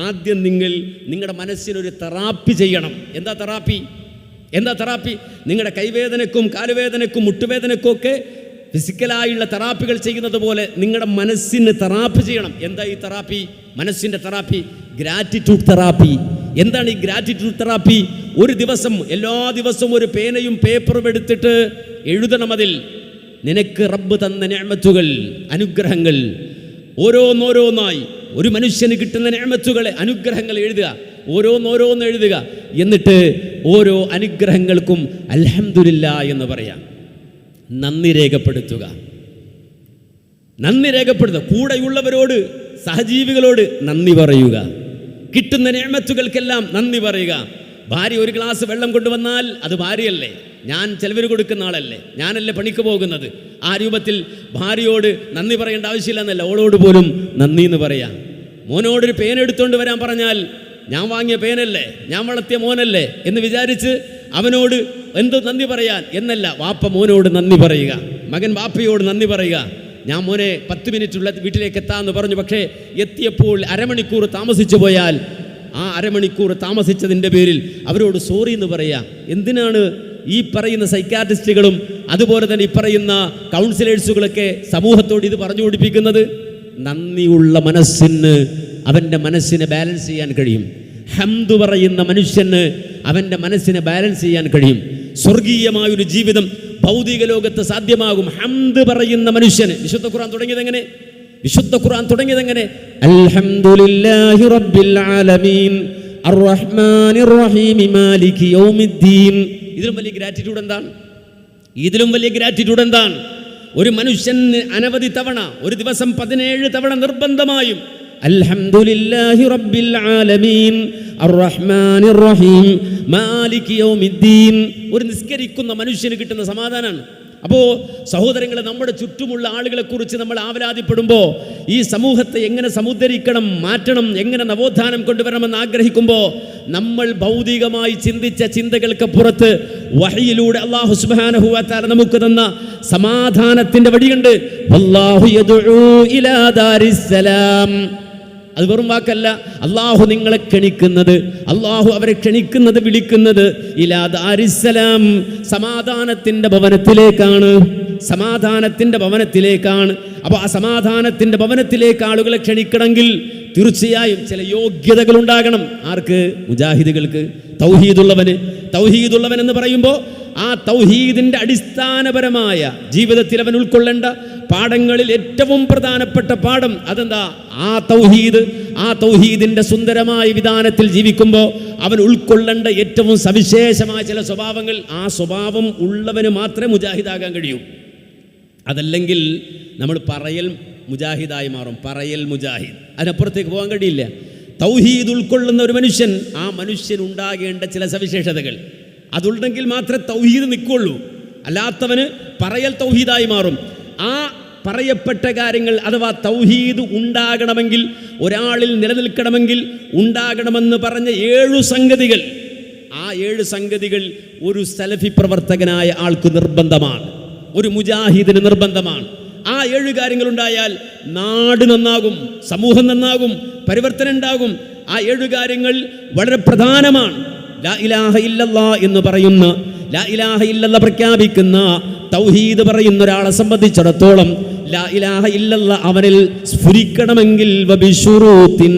ആദ്യം നിങ്ങളുടെ മനസ്സിനൊരു തെറാപ്പി ചെയ്യണം. എന്താ തെറാപ്പി? നിങ്ങളുടെ കൈവേദനക്കും കാലുവേദനക്കും മുട്ടുവേദനക്കും ഒക്കെ ഫിസിക്കലായുള്ള തെറാപ്പികൾ ചെയ്യുന്നത് പോലെ നിങ്ങളുടെ മനസ്സിന് തെറാപ്പി ചെയ്യണം. എന്താ ഈ തെറാപ്പി? മനസ്സിൻ്റെ തെറാപ്പി ഗ്രാറ്റിറ്റ്യൂഡ് തെറാപ്പി. എന്താണ് ഈ ഗ്രാറ്റിറ്റ്യൂഡ് തെറാപ്പി? ഒരു ദിവസം, എല്ലാ ദിവസവും ഒരു പേനയും പേപ്പറും എടുത്തിട്ട് എഴുതണം. അതിൽ നിനക്ക് റബ്ബ് തന്ന നിഅമത്തുകൾ, അനുഗ്രഹങ്ങൾ, ഓരോന്നോരോന്നായി ഒരു മനുഷ്യന് കിട്ടുന്ന നിഅമത്തുകളെ, അനുഗ്രഹങ്ങൾ എഴുതുക, ഓരോന്നോരോന്ന് എഴുതുക. എന്നിട്ട് ഓരോ അനുഗ്രഹങ്ങൾക്കും അൽഹംദുലില്ലാ എന്ന് പറയാം. നന്ദി രേഖപ്പെടുത്തുക. കൂടെയുള്ളവരോട്, സഹജീവികളോട് നന്ദി പറയുക. കിട്ടുന്ന നിഅമത്തുകൾക്കെല്ലാം നന്ദി പറയുക. ഭാര്യ ഒരു ഗ്ലാസ് വെള്ളം കൊണ്ടുവന്നാൽ അത് ഭാര്യയല്ലേ, ഞാൻ ചെലവിന് കൊടുക്കുന്ന ആളല്ലേ, ഞാനല്ലേ പണിക്ക് പോകുന്നത്. ആ രൂപത്തിൽ ഭാര്യയോട് നന്ദി പറയേണ്ട ആവശ്യമില്ലെന്നല്ല, ഓളോട് പോലും നന്ദി എന്ന് പറയാം. മോനോടൊരു പേന എടുത്തുകൊണ്ട് വരാൻ പറഞ്ഞാൽ, ഞാൻ വാങ്ങിയ പേനല്ലേ, ഞാൻ വളർത്തിയ മോനല്ലേ എന്ന് വിചാരിച്ച് അവനോട് എന്ത് നന്ദി പറയാൻ എന്നല്ല, വാപ്പ മോനോട് നന്ദി പറയുക, മകൻ വാപ്പയോട് നന്ദി പറയുക. ഞാൻ മോനെ 10 മിനിറ്റുള്ള വീട്ടിലേക്ക് എത്താമെന്ന് പറഞ്ഞു, പക്ഷേ എത്തിയപ്പോൾ അരമണിക്കൂർ താമസിച്ചു പോയാൽ ആ അരമണിക്കൂർ താമസിച്ചതിൻ്റെ പേരിൽ അവരോട് സോറി എന്ന് പറയുക. എന്തിനാണ് ഈ പറയുന്ന സൈക്കാട്രിസ്റ്റുകളും അതുപോലെ തന്നെ ഈ പറയുന്ന കൗൺസിലേഴ്സുകളൊക്കെ സമൂഹത്തോട് ഇത് പറഞ്ഞു പഠിപ്പിക്കുന്നത്? നന്ദിയുള്ള മനസ്സിന് അവൻ്റെ മനസ്സിനെ ബാലൻസ് ചെയ്യാൻ കഴിയും. ഹംദ് പറയുന്ന മനുഷ്യന് അവൻ്റെ മനസ്സിനെ ബാലൻസ് ചെയ്യാൻ കഴിയും. സ്വർഗീയമായൊരു ജീവിതം ഭൗതിക ലോകത്ത് സാധ്യമാകും ഹംദ് പറയുന്ന മനുഷ്യന്. വിശുദ്ധ ഖുർആൻ തുടങ്ങിയതെങ്ങനെ? അൽഹംദുലില്ലാഹി റബ്ബിൽ ആലമീൻ അർറഹ്മാനിർ റഹീം മാലികി യൗമിദ്ദീൻ. ഇതിലും വലിയ ഗ്രാറ്റിറ്റ്യൂഡ് എന്താണ്? ഒരു മനുഷ്യൻ അനവധി തവണ, ഒരു ദിവസം 17 തവണ നിർബന്ധമായും അൽഹംദുലില്ലാഹി റബ്ബിൽ ആലമീൻ അർറഹ്മാനിർ റഹീം മാലികി യൗമിദ്ദീൻ. ഒരു നിസ്കരിക്കുന്ന മനുഷ്യന് കിട്ടുന്ന സമാധാനമാണ്. അപ്പോൾ സഹോദരങ്ങളെ, നമ്മുടെ ചുറ്റുമുള്ള ആളുകളെക്കുറിച്ച് നമ്മൾ ആവലാതിപ്പെടുമ്പോൾ, ഈ സമൂഹത്തെ എങ്ങനെ സമുദ്ധരിക്കണം, മാറ്റണം, എങ്ങനെ നവോത്ഥാനം കൊണ്ടുവരണമെന്ന് ആഗ്രഹിക്കുമ്പോൾ, നമ്മൾ ഭൗതികമായി ചിന്തിച്ച ചിന്തകൾക്ക് പുറത്ത് വഹയിലൂടെ അല്ലാഹു സുബ്ഹാനഹു വ തആല നമുക്ക് തന്ന സമാധാനത്തിന്റെ വഴിയുണ്ട്. വല്ലാഹു യദ്ഉ ഇലാ ദാരിസ്സലാം. അത് വെറും വാക്കല്ല. അള്ളാഹു നിങ്ങളെ ക്ഷണിക്കുന്നത്, അള്ളാഹു അവരെ ക്ഷണിക്കുന്നത്, വിളിക്കുന്നത് ഇലാ ദാരിസ്സലാം, സമാധാനത്തിന്റെ ഭവനത്തിലേക്കാണ്. സമാധാനത്തിന്റെ ഭവനത്തിലേക്കാണ്. അപ്പോൾ ആ സമാധാനത്തിന്റെ ഭവനത്തിലേക്ക് ആളുകളെ ക്ഷണിക്കണമെങ്കിൽ തീർച്ചയായും ചില യോഗ്യതകൾ ഉണ്ടാകണം. ആർക്ക്? മുജാഹിദുകൾക്ക്. തൗഹീദുള്ളവൻ എന്ന് പറയുമ്പോൾ ആ തൗഹീദിന്റെ അടിസ്ഥാനപരമായ ജീവിതത്തിൽ അവൻ ഉൾക്കൊള്ളേണ്ട പാഠങ്ങളിൽ ഏറ്റവും പ്രധാനപ്പെട്ട പാഠം അതെന്താ? ആ തൗഹീദിന്റെ സുന്ദരമായ വിധാനത്തിൽ ജീവിക്കുമ്പോൾ അവൻ ഉൾക്കൊള്ളേണ്ട ഏറ്റവും സവിശേഷമായ ചില സ്വഭാവങ്ങൾ, ആ സ്വഭാവം ഉള്ളവന് മാത്രമേ മുജാഹിദാകാൻ കഴിയൂ. അതല്ലെങ്കിൽ നമ്മൾ പറയൽ മുജാഹിദായി മാറും. പറയൽ മുജാഹിദ്, അതിനപ്പുറത്തേക്ക് പോകാൻ കഴിയില്ല. തൗഹീദ് ഉൾക്കൊള്ളുന്ന ഒരു മനുഷ്യൻ, ആ മനുഷ്യൻ ഉണ്ടാകേണ്ട ചില സവിശേഷതകൾ അതുണ്ടെങ്കിൽ മാത്രമേ തൗഹീദ് നിൽക്കുള്ളൂ. അല്ലാത്തവന് പറയൽ തൗഹീദായി മാറും. ആ പറയപ്പെട്ട കാര്യങ്ങൾ അഥവാ തൗഹീദ് ഉണ്ടാകണമെങ്കിൽ, ഒരാളിൽ നിലനിൽക്കണമെങ്കിൽ ഉണ്ടാകണമെന്ന് പറഞ്ഞ 7 സംഗതികൾ, ആ 7 സംഗതികൾ ഒരു സലഫി പ്രവർത്തകനായ ആൾക്ക് നിർബന്ധമാണ്, ഒരു മുജാഹിദിന് നിർബന്ധമാണ്. ആ 7 കാര്യങ്ങളുണ്ടായാൽ നാട് നന്നാകും, സമൂഹം നന്നാകും, പരിവർത്തനം ഉണ്ടാകും. ആ 7 കാര്യങ്ങൾ വളരെ പ്രധാനമാണ്. ലാ ഇലാഹ ഇല്ലല്ലാഹ് എന്ന് പറയുന്ന, ലാ ഇലാഹ ഇല്ലല്ലാഹ് പ്രഖ്യാപിക്കുന്ന, തൗഹീദ് പറയുന്ന ഒരാളെ സംബന്ധിച്ചിടത്തോളം ലാ ഇലാഹ ഇല്ലല്ലാഹ് അവനിൽ സ്ഫുരിക്കണമെങ്കിൽ വബിശുറൂത്തിൻ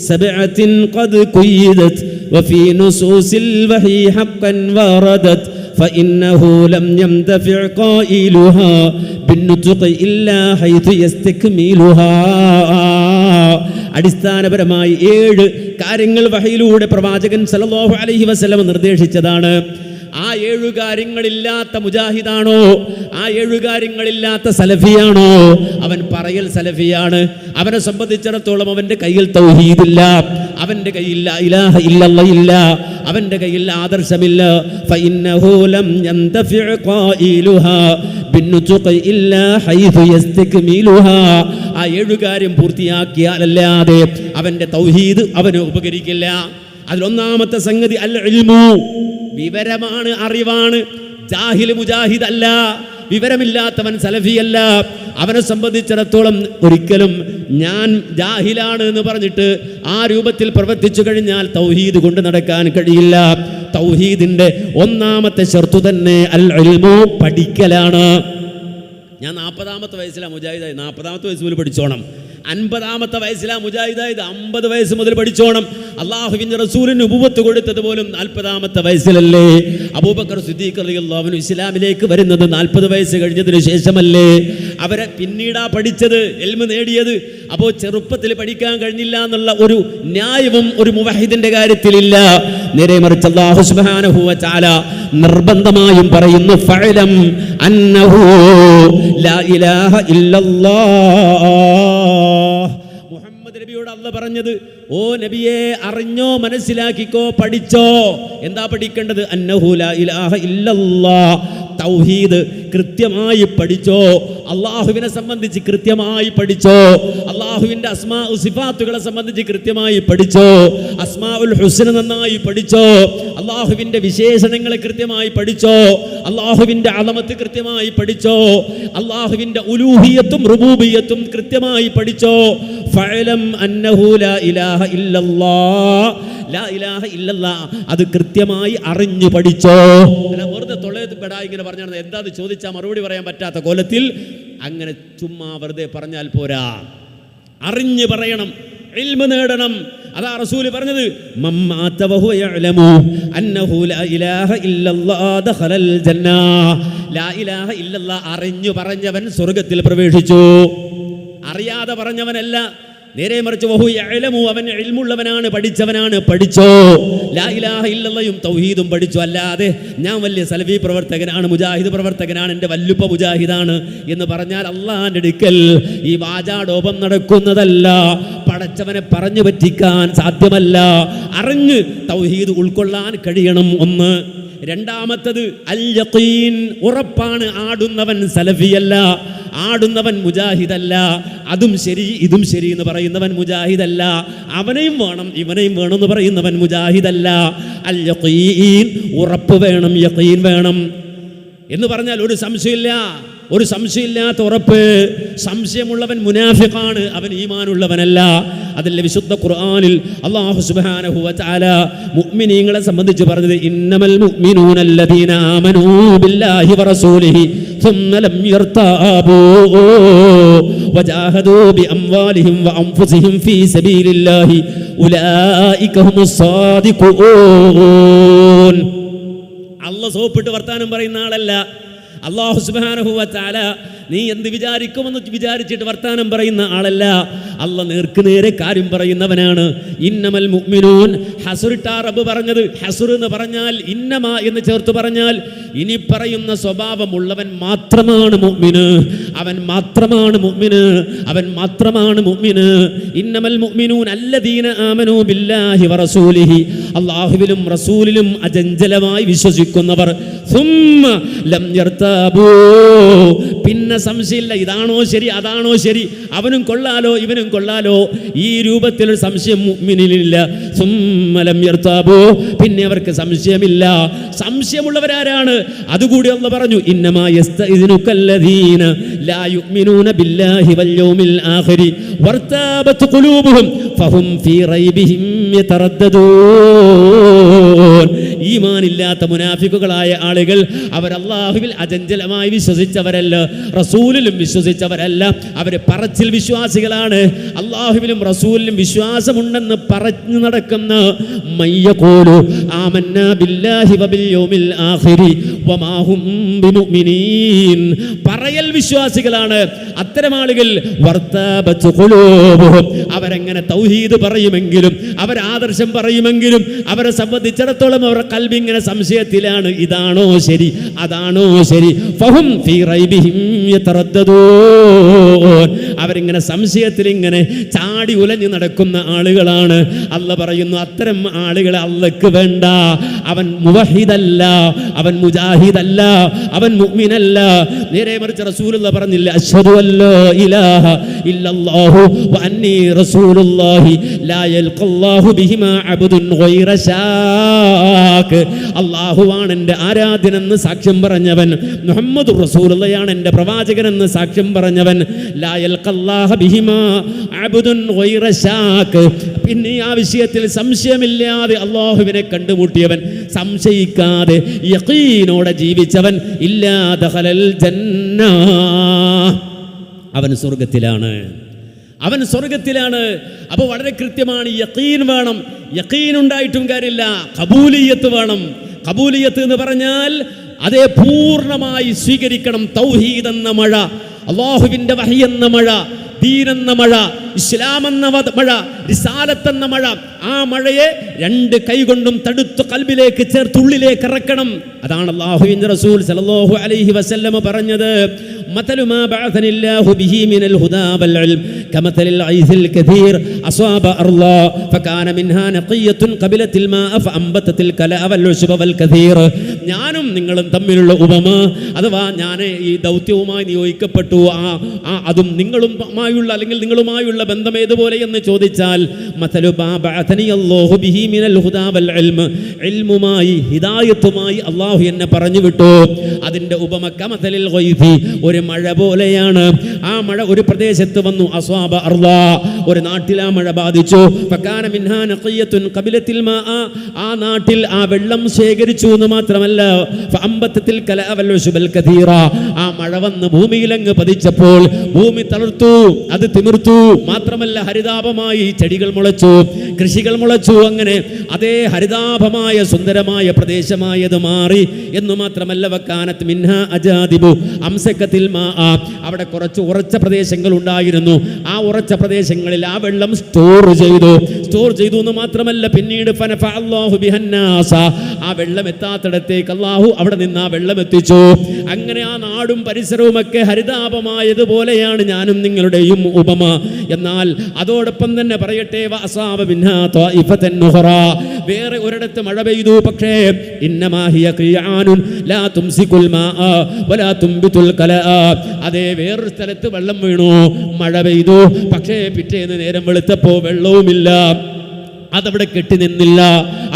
സബഅത്തിൻ ഖദ് ഖുയിദത് വഫീ നുസൂസിൽ വഹി ഹഖ്ഖൻ വറദത് ഫഇന്നഹു ലം യംതഫിഅ ഖായിലുഹാ ബിന്നുത്ഖി ഇല്ലാ ഹൈതു യസ്തക്മിലുഹാ. അടിസ്ഥാനപരമായി 7 കാര്യങ്ങൾ വഹയിലൂടെ പ്രവാചകൻ സല്ലല്ലാഹു അലൈഹി വസല്ലം നിർദ്ദേശിച്ചതാണ്. ആ 7 കാര്യങ്ങളില്ലാത്ത മുജാഹിദാണോ, ആ 7 കാര്യങ്ങളില്ലാത്ത സലഫിയാണോ, അവൻ പറയൽ സലഫിയാണ്. അവനെ സംബന്ധിച്ചിടത്തോളം അവൻ്റെ കയ്യിൽ തൗഹീദില്ല, അവൻ്റെ കയ്യിൽ ലാ ഇലാഹ ഇല്ലല്ലാഹ് ഇല്ല, അവൻ്റെ കയ്യിൽ ആദർശമില്ല. ഫഇന്നഹു ലം യന്തഫിഅ ഖായിലുഹാ ബിന്നുത്ഖി ഇല്ലാ ഹൈതു യസ്തക്മിലുഹാ. ആ 7 കാര്യം പൂർത്തിയാക്കിയാലല്ലാതെ അവൻ്റെ തൗഹീദ് അവന് ഉപകരിക്കില്ല. അതിലൊന്നാമത്തെ സംഗതി അൽ ഇൽമു, വിവരമാണ്, അറിവാണ്. ജാഹിൽ മുജാഹിദ് അല്ല, വിവരമില്ലാത്തവൻ സലഫിയല്ല. അവനെ സംബന്ധിച്ചിടത്തോളം ഒരിക്കലും ഞാൻ ജാഹിലാണ് എന്ന് പറഞ്ഞിട്ട് ആ രൂപത്തിൽ പ്രവർത്തിച്ചു കഴിഞ്ഞാൽ തൗഹീദ് കൊണ്ട് നടക്കാൻ കഴിയില്ല. തൗഹീദിന്റെ ഒന്നാമത്തെ ശർത്ത് തന്നെ അൽ ഇൽമു, പഠിക്കലാണ്. ഞാൻ 40-ാമത്തെ വയസ്സിലാണ് മുജാഹിദായി. 40-ാമത്തെ വയസ്സ് മുതൽ പഠിച്ചോണം. 50-ാമത്തെ വയസ്സിലാണ് മുജാഹിദായത്. 50 വയസ്സ് മുതൽ പഠിച്ചോണം. അള്ളാഹുവിൻ്റെ റസൂലിന് നുബുവത്ത് കൊടുത്തത് പോലും 40-ാമത്തെ വയസ്സിലല്ലേ? അബൂബക്കർ സിദ്ദീഖ് റളിയല്ലാഹു അൻഹു ഇസ്ലാമിലേക്ക് വരുന്നത് 40 വയസ്സ് കഴിഞ്ഞതിന് ശേഷമല്ലേ? അവരെ പിന്നീടാ പഠിച്ചത്, ഇൽമ് നേടിയത്. അപ്പോൾ ചെറുപ്പത്തിൽ പഠിക്കാൻ കഴിഞ്ഞില്ല എന്നുള്ള ഒരു ന്യായവും ഒരു മുവഹിദിന്റെ കാര്യത്തിലില്ല. നേരെ മറിച്ച് അല്ലാഹു സുബ്ഹാനഹു വ തആല നിർബന്ധമായും പറയുന്നു, ഫഅലം അന്നഹു ലാ ഇലാഹ ഇല്ലല്ലാഹ്. മുഹമ്മദ് നബിയോട് അല്ലാഹ് പറഞ്ഞത്, ഓ നബിയെ അറിഞ്ഞോ, മനസ്സിലാക്കിക്കോ, പഠിച്ചോ. എന്താ പഠിക്കേണ്ടത്? അന്നഹു ലാ ഇലാഹ ഇല്ലല്ലാഹ്, തൗഹീദ് കൃത്യമായി പഠിച്ചോ. അള്ളാഹുവിനെ സംബന്ധിച്ച് കൃത്യമായി പഠിച്ചോ. അള്ളാഹുവിൻ്റെ അസ്മാ സിഫാത്തുകളെ സംബന്ധിച്ച് കൃത്യമായി പഠിച്ചോ. അസ്മാഉൽ ഹുസ്ന നന്നായി പഠിച്ചോ. അള്ളാഹുവിൻ്റെ വിശേഷണങ്ങളെ കൃത്യമായി പഠിച്ചോ. അള്ളാഹുവിൻ്റെ അളമത്ത് കൃത്യമായി പഠിച്ചോ. അള്ളാഹുവിൻ്റെ ഉലൂഹിയത്തും റുബൂബിയത്തും കൃത്യമായി പഠിച്ചോ. ഫഅലം അന്നഹു ലാ ഇലാഹ ഇല്ലല്ലാഹ്, ലാ ഇലാഹ ഇല്ലല്ലാഹ് അത് കൃത്യമായി അറിഞ്ഞു പഠിച്ചോ. അല്ല വെറുതെ തൊള്ളേപ്പെടാ ഇങ്ങനെ പറഞ്ഞാൽ എന്താന്ന് ചോദിച്ചാൽ മറുപടി പറയാൻ പറ്റാത്ത കോലത്തിൽ അങ്ങനെ ചുമ്മാ വെറുതെ പറഞ്ഞാൽ പോരാ. അറിഞ്ഞു പറയണം, ഇൽമു നേടണം. അതാ റസൂല് പറഞ്ഞത്, മമ്മാത വഹുവ യഅലമു അന്നഹു ലാ ഇലാഹ ഇല്ലല്ലാഹ് ദഖലൽ ജന്ന. ലാ ഇലാഹ ഇല്ലല്ലാഹ് അറിഞ്ഞു പറഞ്ഞവൻ സ്വർഗ്ഗത്തിൽ പ്രവേശിച്ചു. അറിയാതെ പറഞ്ഞവനല്ല. നേരെ മറിച്ച് വഹു യഅലമു, അവൻ ഇൽമുള്ളവനാണ്, പഠിച്ചവനാണ്, പഠിച്ചോ. ലാ ഇലാഹ ഇല്ലല്ലാഹും തൗഹീദും പഠിച്ചു. അല്ലാതെ ഞാൻ വലിയ സലഫി പ്രവർത്തകനാണ്, മുജാഹിദ് പ്രവർത്തകനാണ്, എൻ്റെ വല്ലുപ്പ മുജാഹിദാണ് എന്ന് പറഞ്ഞാൽ അള്ളാഹിൻ്റെ അടുക്കൽ ഈ വാചാടോപം നടക്കുന്നതല്ല. പടച്ചവനെ പറഞ്ഞു പറ്റിക്കാൻ സാധ്യമല്ല. അറിഞ്ഞ് തൗഹീദ് ഉൾക്കൊള്ളാൻ കഴിയണം. ഒന്ന്. രണ്ടാമത്തത് അൽ യഖീൻ, ഉറപ്പാണ്. ആടുന്നവൻ സലഫിയല്ല, ആടുന്നവൻ മുജാഹിദല്ല. അതും ശരി ഇതും ശരി എന്ന് പറയുന്നവൻ മുജാഹിദല്ല. അവനെയും വേണം ഇവനെയും വേണം എന്ന് പറയുന്നവൻ മുജാഹിദല്ല. അൽ യഖീൻ, ഉറപ്പ് വേണം, യഖീൻ വേണം എന്ന് പറഞ്ഞാൽ ഒരു സംശയമില്ല, ഒരു സംശയമില്ലാത്ത ഉറപ്പ്. സംശയമുള്ളവൻ മുനാഫിഖാണ്, അവൻ ഈമാനുള്ളവനല്ല. അതിലെ വിശുദ്ധ ഖുർആനിൽ അല്ലാഹു സുബ്ഹാനഹു വ തആല മുഅ്മിനീങ്ങളെ സംബന്ധിച്ച് പറഞ്ഞത് ഇന്നമൽ മുഅ്മിനൂന അല്ലദീന ആമനൂ ബില്ലാഹി വറസൂലിഹി ثم لم يرتابوا وجاهدوا بأموالهم وأنفسهم في سبيل الله أولئك هم الصادقون. അല്ലാഹു സോപ്പിട്ട് വർത്താനം പറയുന്ന ആളല്ല. അല്ലാഹു സുബ്ഹാനഹു വ തആല നീ എന്ത് വിചാരിക്കുമെന്ന് വിചാരിച്ചിട്ട് വർത്താനം പറയുന്ന ആളല്ല. അല്ലാഹ് നേർക്ക് നേരെ കാര്യം പറയുന്നവനാണ്. ഇന്നമൽ മുഅ്മിനൂൻ, ഹസ്റിട്ടാ റബ്ബ് പറഞ്ഞത്. ഹസ്ർ എന്ന് പറഞ്ഞാൽ ഇന്നമ എന്ന് ചേർത്ത് പറഞ്ഞാൽ ഇനി പറയുന്ന സ്വഭാവമുള്ളവൻ മാത്രമാണ് മുഅ്മിന്, അവൻ മാത്രമാണ് മുഅ്മിന്, അവൻ മാത്രമാണ് മുഅ്മിന്. ഇന്നമൽ മുഅ്മിനൂൻ അല്ലദീന ആമനൂ ബില്ലാഹി വറസൂലിഹി, അല്ലാഹുവിലും റസൂലിലും അചഞ്ചലമായി വിശ്വസിക്കുന്നവർ. സുമ്മ ലം യർതാബൂ, പിന്നെ സംശയമില്ല, ഇതാണോ ശരി അതാണോ ശരി, അവനും കൊള്ളാലോ ഇവനും കൊള്ളാലോ, ഈ രൂപത്തിലൊരു സംശയം മുഅ്മിനിലില്ല. സുമ്മ ലം യർതാബൂ, പിന്നെ അവർക്ക് സംശയമില്ല. സംശയമുള്ളവരാരാണ്? അതുകൂടി അല്ലാഹു പറഞ്ഞു. ഇന്നമാ യസ്തഇദ്നുകല്ലദീന ലാ യുഅ്മിനൂന ബില്ലാഹി വൽ യൗമിൽ ആഖിരി വർതാബത് ഖുലൂബുഹും ഫഹും ഫീ റൈബിഹിം യതറദ്ദദൂൻ. ഈമാനില്ലാത്ത മുനാഫിക്കുകളായ ആളുകൾ അവർ അല്ലാഹുവിൽ അചഞ്ചലമായി വിശ്വസിച്ചവരല്ല, റസൂലിലും വിശ്വസിച്ചവരല്ല. അവർ പറച്ചിൽ വിശ്വാസികളാണ്. അല്ലാഹുവിലും റസൂലിലും വിശ്വാസമുണ്ടെന്ന് പറഞ്ഞു നടക്കുന്ന മയ്യഖൂലു ആമന്നാ ബില്ലാഹി വബിൽ യൗമിൽ ആഖിരി വമാ ഹും ബിമുഅ്മിനീൻ, പറയൽ വിശ്വാസികളാണ് അത്തരം ആളുകൾ. വർതാബത്ത് ഖുലൂബുഹും, അവരെങ്ങനെ തൗഹീദ് പറയുമെങ്കിലും അവരാദർശം പറയുമെങ്കിലും അവരെ സംബന്ധിച്ചിടത്തോളം അവരുടെ കൽബ് ഇങ്ങനെ സംശയത്തിലാണ്, ഇതാണോ ശരി അതാണോ ശരി. ഫഹും ഫീ റൈബിഹിം യതറദ്ദദൂൻ, അവരിങ്ങനെ സംശയത്തിൽ ഇങ്ങനെ ചാടി ഉലഞ്ഞു നടക്കുന്ന ആളുകളാണ്. അല്ലാഹ് പറയുന്നു അത്തരം ആളുകളെ അല്ലാഹ്ക്ക് വേണ്ട. അവൻ മുവഹിദല്ല, അവൻ മുജാഹിദല്ല, അവൻ മുഅ്മിനല്ല. നേരെ മറിച്ച് റസൂലുള്ളാഹി പറഞ്ഞില്ല, അശ്ഹദു അല്ലാ ഇലാഹ ഇല്ലല്ലാഹു വ അന്നി റസൂലുള്ളാഹി ലാ യൽഖല്ലാഹു ബിഹിമാ അബ്ദുൻ ഗൈറ ശാക്ക്. അല്ലാഹുവാണ് എൻ്റെ ആരാധ്യനെന്ന് സാക്ഷ്യം പറഞ്ഞവൻ, മുഹമ്മദുർ റസൂലുള്ളാഹിയാണ് എൻ്റെ പ്രവാചകനെന്ന് സാക്ഷ്യം പറഞ്ഞവൻ. ലാ യൽഖല്ലാഹു ബിഹിമാ അബ്ദുൻ ഗൈറ ശാക്ക്, പിന്നെ ആ വിഷയത്തിൽ സംശയമില്ലാതെ അല്ലാഹുവിനെ കണ്ടുമുട്ടിയവൻ, സംശയിക്കാതെ യഖീനോടെ ജീവിച്ചവൻ, ഇല്ലാ ദഖലൽ ജന്ന, അവൻ സ്വർഗത്തിലാണ്, അവൻ സ്വർഗത്തിലാണ്. അപ്പോൾ വളരെ കൃത്യമാണ്, യഖീൻ വേണം. യഖീൻ ഉണ്ടായിട്ടും കാര്യമില്ല, ഖബൂലിയത്ത് വേണം. ഖബൂലിയത്ത് എന്ന് പറഞ്ഞാൽ അതേ പൂർണ്ണമായി സ്വീകരിക്കണം. തൗഹീദ് എന്ന മഴ, അല്ലാഹുവിൻ്റെ വഹി എന്ന മഴ, ദീൻ എന്ന മഴ, ഇസ്ലാം എന്ന മഴ, റിസാലത്ത് എന്ന മഴ, ആ മഴയെ രണ്ട് കൈകൊണ്ടും തടുത്ത് കൽബിലേക്ക് ചേർത്ത് ഉള്ളിലേക്ക് ഇറക്കണം. അതാണ് അല്ലാഹുവിൻ്റെ റസൂൽ സല്ലല്ലാഹു അലൈഹി വസല്ലമ പറഞ്ഞത്, മതലു മാ ബഅസനില്ലാഹു ബിഹി മിനൽ ഹുദാ വൽ ഇൽം കമതലിൽ ഐസിൽ കതീർ അസ്വാബ അർളാ ഫകാന മിൻഹാ നഖിയത്തുൻ ഖബലത്തിൽ മാഅ ഫഅംബതത്തിൽ കലാ വൽ ഉശ്ബ വൽ കതീർ. ഞാനും നിങ്ങളും തമ്മിലുള്ള ഉപമ, അഥവാ ഞാൻ ഈ ദൗത്യവുമായി നിയോഗിക്കപ്പെട്ടു, അതും നിങ്ങളുമായുള്ള അല്ലെങ്കിൽ നിങ്ങളുമായുള്ള ബന്ധം ഏതുപോലെ എന്ന് ചോദിച്ചാൽ, മതലു മാ ബഅസനി അല്ലാഹു ബിഹി മിനൽ ഹുദാ വൽ ഇൽം, ഇൽമുമായി ഹിദായത്തുമായി അല്ലാഹു എന്നെ പറഞ്ഞു വിട്ടു. അതിൻ്റെ ഉപമ കമതലിൽ ഗൈഥി, ഒരു മഴ പോലെയാണ്. ആ മഴ ഒരു പ്രദേശത്ത് വന്നു, അസ്വാബ അർളാ, ഒരു നാട്ടിൽ ആ മഴ ബാധിച്ചു. ഫകാന മിൻഹാ നഖിയത്തുൻ ഖബലത്തിൽ മാഅ, ആ നാട്ടിൽ ആ വെള്ളം ശേഖരിച്ചു എന്ന് മാത്രമല്ല, ഫഅംബതത്തിൽ കലാ വൽ ഉശ്ബൽ കതീറ, ആ മഴ വന്ന് ഭൂമിയിലങ്ങ് പതിച്ചപ്പോൾ ഭൂമി തളർത്തു, അത് തിമിർത്തു. മാത്രമല്ല ഹരിതാപമായി ചെടികൾ മുളച്ചു, കൃഷികൾ മുളച്ചു. അങ്ങനെ അതേ ഹരിതാപമായ സുന്ദരമായ പ്രദേശമായത് മാറി എന്ന് മാത്രമല്ല, വക്കാനത്ത് മിൻഹാ അജാദിബു അംസക്കത്തിൽ മാഅ, അവിടെ കുറച്ച് ഉറച്ച പ്രദേശങ്ങൾ ഉണ്ടായിരുന്നു. ആ ഉറച്ച പ്രദേശങ്ങളിൽ ആ വെള്ളം സ്റ്റോർ ചെയ്തു. സ്റ്റോർ ചെയ്തു എന്ന് മാത്രമല്ല, പിന്നീട് ഫനഫഅ അല്ലാഹു ബിഹന്നാസ, ആ വെള്ളം എത്താത്തിടത്തേക്ക് അള്ളാഹു അവിടെ നിന്ന് ആ വെള്ളം എത്തിച്ചു. അങ്ങനെ ആ നാടും പരിസരവുമൊക്കെ ഹരിതാപമായതുപോലെയാണ് ഞാനും നിങ്ങളുടെയും ഉപമ. എന്നാൽ അതോടൊപ്പം തന്നെ പറയട്ടെ, വഅസാബ മിൻഹാ ത്വായിഫതൻ ഉഖറാ, വേറെ ഒരിടത്ത് മഴ പെയ്തു, പക്ഷേ ഇന്നമാ ഹിയ ഖിയാനുൻ ലാ തുംസികുൽ മാഅ വലാ തുംബിതുൽ ഖലഅ, അതേ വേറൊരു സ്ഥലത്ത് വെള്ളം വീണു, മഴ പെയ്തു, പക്ഷേ പിറ്റേന്ന് നേരം വെളുത്തപ്പോൾ വെള്ളവുമില്ല, അതവിടെ കെട്ടി നിന്നില്ല,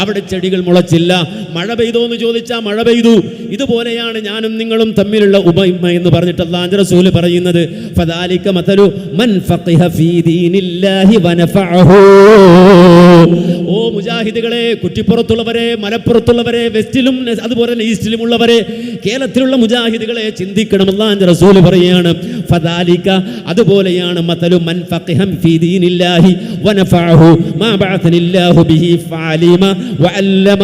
അവിടെ ചെടികൾ മുളച്ചില്ല. മഴ പെയ്തോ എന്ന് ചോദിച്ചാൽ മഴ പെയ്തു. ഇതുപോലെയാണ് ഞാനും നിങ്ങളും തമ്മിലുള്ള ഉപമ എന്ന് പറഞ്ഞിട്ട് അല്ലാഹുവിന്റെ റസൂൽ പറയുന്നത്. ഫദാലിക മതലു മൻ ഫഖിഹ ഫീ ദീനില്ലാഹി വനഫഅഹു. ഓ മുജാഹിദുകളെ, കുറ്റിപ്പുറത്തുള്ളവരെ, മലപ്പുറത്തുള്ളവരെ, വെസ്റ്റിലും അതുപോലെ തന്നെ ഈസ്റ്റിലും ഉള്ളവരെ, കേരളത്തിലുള്ള മുജാഹിദുകളെ ചിന്തിക്കണം. അല്ലാഹുവിന്റെ റസൂൽ പറയുകയാണ്, ഫദാലിക, അതുപോലെയാണ് മതലു മൻ ഫഖിഹ ഫീ ദീനില്ലാഹി വനഫഅഹു മാ ബഅഥനില്ലാഹു ബിഹി ഫഅലിമ വഅല്ലമ.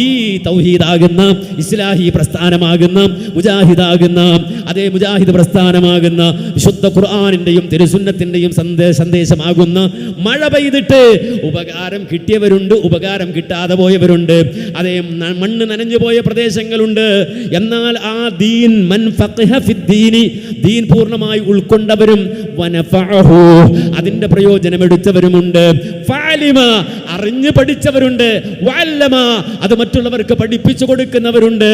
ഈ തൗഹീദാകുന്ന, ഇസ്ലാഹി പ്രസ്ഥാനമാകുന്ന, മുജാഹിദാകുന്ന, അതേ മുജാഹിദ് പ്രസ്ഥാനമാകുന്ന വിശുദ്ധ ഖുർആനിന്റെയും തിരുസുന്നത്തിന്റെയും സന്ദേശമാകുന്ന മഴ പെയ്തിട്ട് ഉപകാരം കിട്ടിയവരുണ്ട്, ഉപകാരം കിട്ടാതെ പോയവരുണ്ട്, അതേ മണ്ണ് നനഞ്ഞു പോയ പ്രദേശങ്ങളുണ്ട്. എന്നാൽ ആ ദീൻ, മൻ ഫഖിഹ ഫിദ്ദീനി, ദീൻ പൂർണ്ണമായി ഉൾക്കൊണ്ടവരും, വനഫഅഹു, അതിന്റെ പ്രയോജനം എടുത്തവരുമുണ്ട്, ഫഅലിമ, അറിഞ്ഞു പഠിച്ചവരുണ്ട്, വഅല്ലമ, അത് മറ്റുള്ളവർക്ക് പഠിപ്പിച്ചു കൊടുക്കുന്നവരുണ്ട്.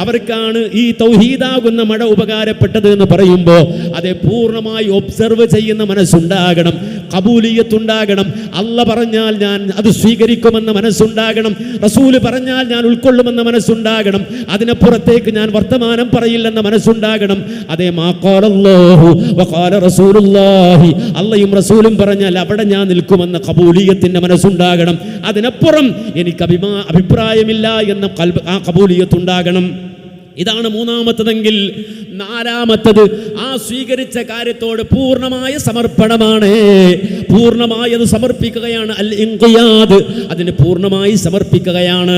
അവർക്കാണ് ഈ തൗഹീദാകുന്ന മഴ ഉപകാരപ്പെട്ടത് എന്ന് പറയുമ്പോൾ അതേ പൂർണ്ണമായി ഒബ്സർവ് ചെയ്യുന്ന മനസ്സുണ്ടാകണം, ഖബൂലിയത്തുണ്ടാകണം. അല്ലാഹ് പറഞ്ഞാൽ ഞാൻ അത് സ്വീകരിക്കുമെന്ന മനസ്സുണ്ടാകണം, റസൂല് പറഞ്ഞാൽ ഞാൻ ഉൾക്കൊള്ളുമെന്ന മനസ്സുണ്ടാകണം, അതിനപ്പുറത്തേക്ക് ഞാൻ വർത്തമാനം പറയില്ലെന്ന മനസ്സുണ്ടാകണം. അതേ മാ ഖാലല്ലാഹു വഖാല റസൂലുള്ളാഹി, അല്ലാഹും റസൂലും പറഞ്ഞാൽ അവിടെ ഞാൻ നിൽക്കുമെന്ന ഖബൂലിയത്തിന്റെ മനസ്സുണ്ടാകണം. അതിനപ്പുറം എനിക്ക് അഭിപ്രായമില്ല എന്ന ആ ഖബൂലിയത്തുണ്ടാകണം. ഇതാണ് മൂന്നാമത്തതെങ്കിൽ. നാലാമത്തത്, ആ സ്വീകരിച്ച കാര്യത്തോട് പൂർണ്ണമായ സമർപ്പണമാണ്, പൂർണ്ണമായി അത് സമർപ്പിക്കുകയാണ്. അൽ ഇൻഖിയാദ്, അതിന് പൂർണ്ണമായി സമർപ്പിക്കുകയാണ്.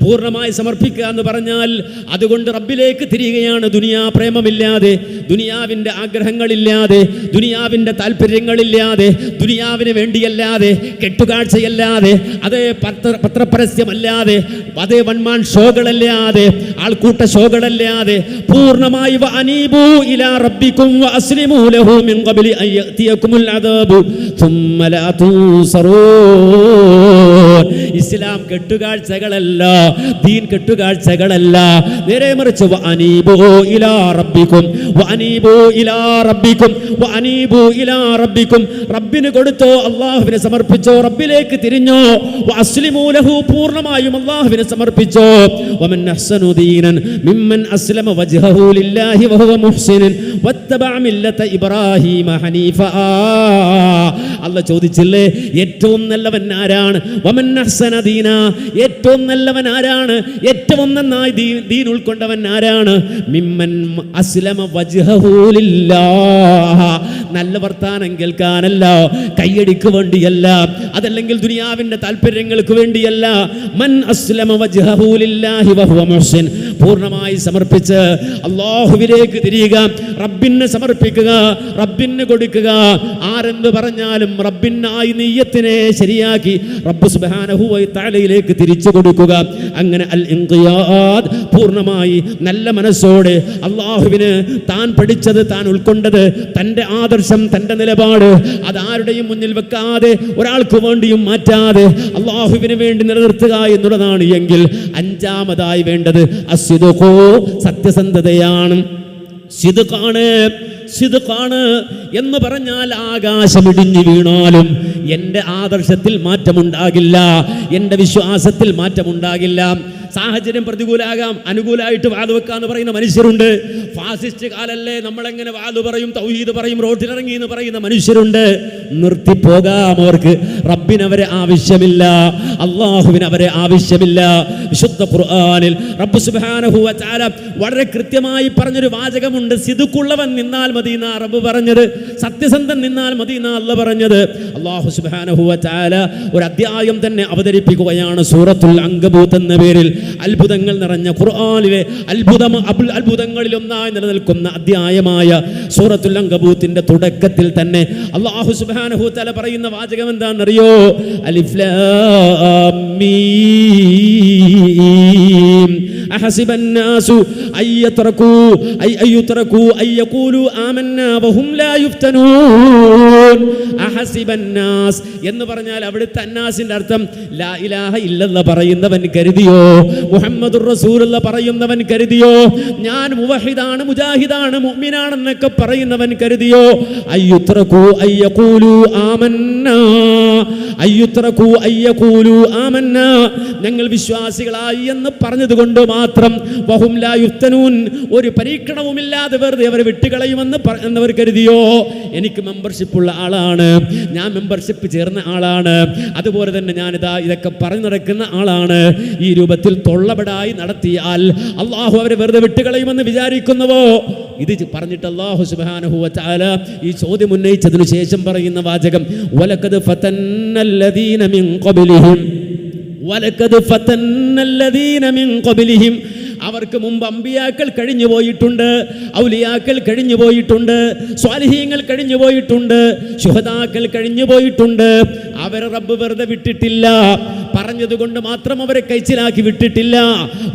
പൂർണ്ണമായി സമർപ്പിക്കുക എന്ന് പറഞ്ഞാൽ അതുകൊണ്ട് റബ്ബിലേക്ക് തിരിയുകയാണ്. ദുനിയാ പ്രേമമില്ലാതെ, ദുനിയാവിൻ്റെ ആഗ്രഹങ്ങളില്ലാതെ, ദുനിയാവിൻ്റെ താല്പര്യങ്ങളില്ലാതെ, ദുനിയാവിന് വേണ്ടിയല്ലാതെ, കെട്ടുകാഴ്ചയല്ലാതെ, അതേ പത്രപരസ്യമല്ലാതെ, അതേ വൺമാൻ ഷോകളല്ലാതെ, ആൾക്കൂട്ട ഷോകളല്ലാതെ, പൂർണ്ണമായി വഅനീബു ഇലാ റബ്ബികും വഅസ്ലിമൂ ലഹു മിൻ ഖബ്ലി അൻ യഅതിയകുമുൽ അദാബു സുമ്മ ലാ തുൻസറൂൻ. ഇസ്ലാം കെട്ടുകാഴ്ചകളല്ല, ദീൻ കെട്ടുകാഴ്ചകളല്ല, നേരെ മറിച്ച് വഅനീബു ഇലാ റബ്ബികും വഅനീബു ഇലാ റബ്ബികും വഅനീബു ഇലാ റബ്ബികും. റബ്ബിന് കൊടുത്തോ, അല്ലാഹുവിനെ സമർപ്പിച്ചോ, റബ്ബിലേക്ക് തിരിഞ്ഞോ, വഅസ്ലിമൂ ലഹു, പൂർണ്ണമായും അല്ലാഹുവിനെ സമർപ്പിച്ചോ. വമൻ അഹ്സനു ദീനൻ മിമ്മൻ അസ്ലമ വജ്ഹഹു ലില്ലാഹി വഹുവ മുഹ്സിനുൻ വത്തബഅ മില്ലത ഇബ്രാഹീമ ഹനീഫാ. അല്ലാഹ് ചോദിച്ചില്ലേ, ഏറ്റവും നല്ലവൻ ആരാണ്? വമൻ അഹ്സന ദീന, ഏറ്റവും നല്ലവൻ ആരാണ്? ഏറ്റവും നന്നായി ദീൻ ഉൾക്കൊണ്ടവൻ ആരാണ്? മിമ്മൻ അസ്ലമ വജ്ഹഹു ലില്ലാഹ്. നല്ല വർത്താനം കേൾക്കാനല്ല, കയ്യടിക്ക് വേണ്ടിയല്ല, അതല്ലെങ്കിൽ ദുനിയാവിന്റെ താല്പര്യങ്ങൾക്ക് വേണ്ടിയല്ല. മൻ അസ്ലമ വജ്ഹഹു ലില്ലാഹി വഹുവ മുഹ്സിൻ, പൂർണ്ണമായി സമർപ്പിച്ച് അല്ലാഹുവിലേക്ക് തിരിയുക, റബ്ബിനെ സമർപ്പിക്കുക, റബ്ബിന് കൊടുക്കുക. ആരെന്ന് പറഞ്ഞാലും റബ്ബിനായി നിയ്യത്തിനെ ശരിയാക്കി റബ്ബ് സുബ്ഹാനഹു വ തആലയിലേക്ക് തിരിച്ചു കൊടുക്കുക. അങ്ങനെ അൽ ഇൻഖിയാദ്, പൂർണ്ണമായി നല്ല മനസ്സോടെ അല്ലാഹുവിന് താൻ പഠിച്ചത്, താൻ ഉൾക്കൊണ്ടത്, തൻ്റെ ആദർശം, തൻ്റെ നിലപാട്, അതാരുടെയും മുന്നിൽ വെക്കാതെ, ഒരാൾക്ക് വേണ്ടിയും മാറ്റാതെ അല്ലാഹുവിന് വേണ്ടി നിലനിർത്തുക എന്നുള്ളതാണ്. എങ്കിൽ അഞ്ചാമതായി വേണ്ടത് അസ്ദിഖു, സത്യസന്ധതയാണ്. സിദ്ഖാണ് എന്ന് പറഞ്ഞാൽ ആകാശമിടിഞ്ഞു വീണാലും എൻ്റെ ആദർശത്തിൽ മാറ്റമുണ്ടാകില്ല, എൻ്റെ വിശ്വാസത്തിൽ മാറ്റമുണ്ടാകില്ല. സാഹചര്യം പ്രതികൂലാകാം, അനുകൂലമായിട്ട് വാത് വെക്കാന്ന് പറയുന്ന മനുഷ്യരുണ്ട്. ഫാസിസ്റ്റ് കാലല്ലേ, നമ്മളെങ്ങനെ വാത് പറയും, തൗഹീദ് പറയും, റോട്ടിലിറങ്ങി എന്ന് പറയുന്ന മനുഷ്യരുണ്ട്. നിർത്തിപ്പോകാം അവർക്ക്. റബ്ബിനവരെ ആവശ്യമില്ല, അള്ളാഹുവിന് അവരെ ആവശ്യമില്ല. വിശുദ്ധ ഖുർആനിൽ റബ്ബ് സുബ്ഹാനഹു വ തആല വളരെ കൃത്യമായി പറഞ്ഞൊരു വാചകമുണ്ട്, സിദ്ഖുള്ളവൻ നിന്നാൽ മതി മതി എന്നാ റബ്ബ് പറഞ്ഞത്. സത്യസന്ധൻ നിന്നാൽ മതി എന്നാ അല്ലാഹ് പറഞ്ഞത്. അല്ലാഹു സുബ്ഹാനഹു വ തആല ഒരു അധ്യായം തന്നെ അവതരിപ്പിക്കുകയാണ് സൂറത്തുൽ അങ്കബൂത്ത് എന്ന പേരിൽ. അത്ഭുതങ്ങൾ നിറഞ്ഞ ഖുർആനിലെ അത്ഭുതങ്ങളിൽ ഒന്നായി നിലനിൽക്കുന്ന അധ്യായമായ സൂറത്തുൽ അങ്കബൂത്തിന്റെ തുടക്കത്തിൽ തന്നെ അല്ലാഹു സുബ്ഹാനഹു വ തആല പറയുന്ന വാചകം എന്താണെന്നറിയോ? അലിഫ് ലാം മീം അഹസിബൻ നാസു അയ്യത്രകൂ അയ്യഖൂലു ആമന്നാ വഹും ലാ യുഫ്തനൂൻ. അഹസിബൻ നാസ് എന്ന് പറഞ്ഞാൽ അവിടുത്തെ അന്നാസിന്റെ അർത്ഥം ലാ ഇലാഹ ഇല്ലല്ലാഹ് പറയുന്നവൻ കരുതിയോ, മുഹമ്മദുർ റസൂലുള്ളാഹ് പറയുന്നവൻ കരുതിയോ, ഞാൻ മുവഹിദാണ് മുജാഹിദാണ് മുഅ്മിനാണെന്നൊക്കെ പറയുന്നവൻ കരുതിയോ, അയ്യുത്രകൂ അയ്യഖൂലു ആമന്നാ അയ്യുത്രകൂ അയ്യഖൂലു ആമന്നാ ഞങ്ങൾ വിശ്വാസികളായി എന്ന് പറഞ്ഞതുകൊണ്ട് മാത്രം വഹും ലാ യുഫ്തനൂൻ ഒരു പരീക്ഷണവുമില്ലാതെ വെറുതെ അവരെ വിട്ടുകളയുമെന്ന് എന്നവർ കരുതിയോ. എനിക്ക് മെമ്പർഷിപ്പ് ഉള്ള ആളാണ്, ഞാൻ മെമ്പർഷിപ്പ് ചേർന്ന ആളാണ്, അതുപോലെ തന്നെ ഞാനിതാ ഇതൊക്കെ പറഞ്ഞു നടക്കുന്ന ആളാണ്. ഈ രൂപത്തിൽ തൊള്ളപടായി നടത്തിയാൽ അള്ളാഹു അവരെ വെറുതെ വിട്ടുകളയുമെന്ന് വിചാരിക്കുന്നുവോ? ഇത് പറഞ്ഞിട്ട് അല്ലാഹു സുബ്ഹാനഹു വ തആല ഈ ചോദ്യം ഉന്നയിച്ചതിനു ശേഷം പറയുന്ന വാചകം വലഖദ് ഫതന്നല്ലദീന മിൻ ഖബ്ലിഹിം വലഖദ് ഫതന്നല്ലദീന മിൻ ഖബ്ലിഹിം അവർക്ക് മുമ്പ് അമ്പിയാക്കൾ കഴിഞ്ഞു പോയിട്ടുണ്ട്, ഔലിയാക്കൾ കഴിഞ്ഞു പോയിട്ടുണ്ട്, സ്വാലിഹീങ്ങൾ കഴിഞ്ഞു പോയിട്ടുണ്ട്, ശുഹദാക്കൾ കഴിഞ്ഞു പോയിട്ടുണ്ട്. അവരെ റബ്ബ് വെറുതെ വിട്ടിട്ടില്ല, പറഞ്ഞതുകൊണ്ട് മാത്രം അവരെ കൈച്ചിലാക്കി വിട്ടിട്ടില്ല.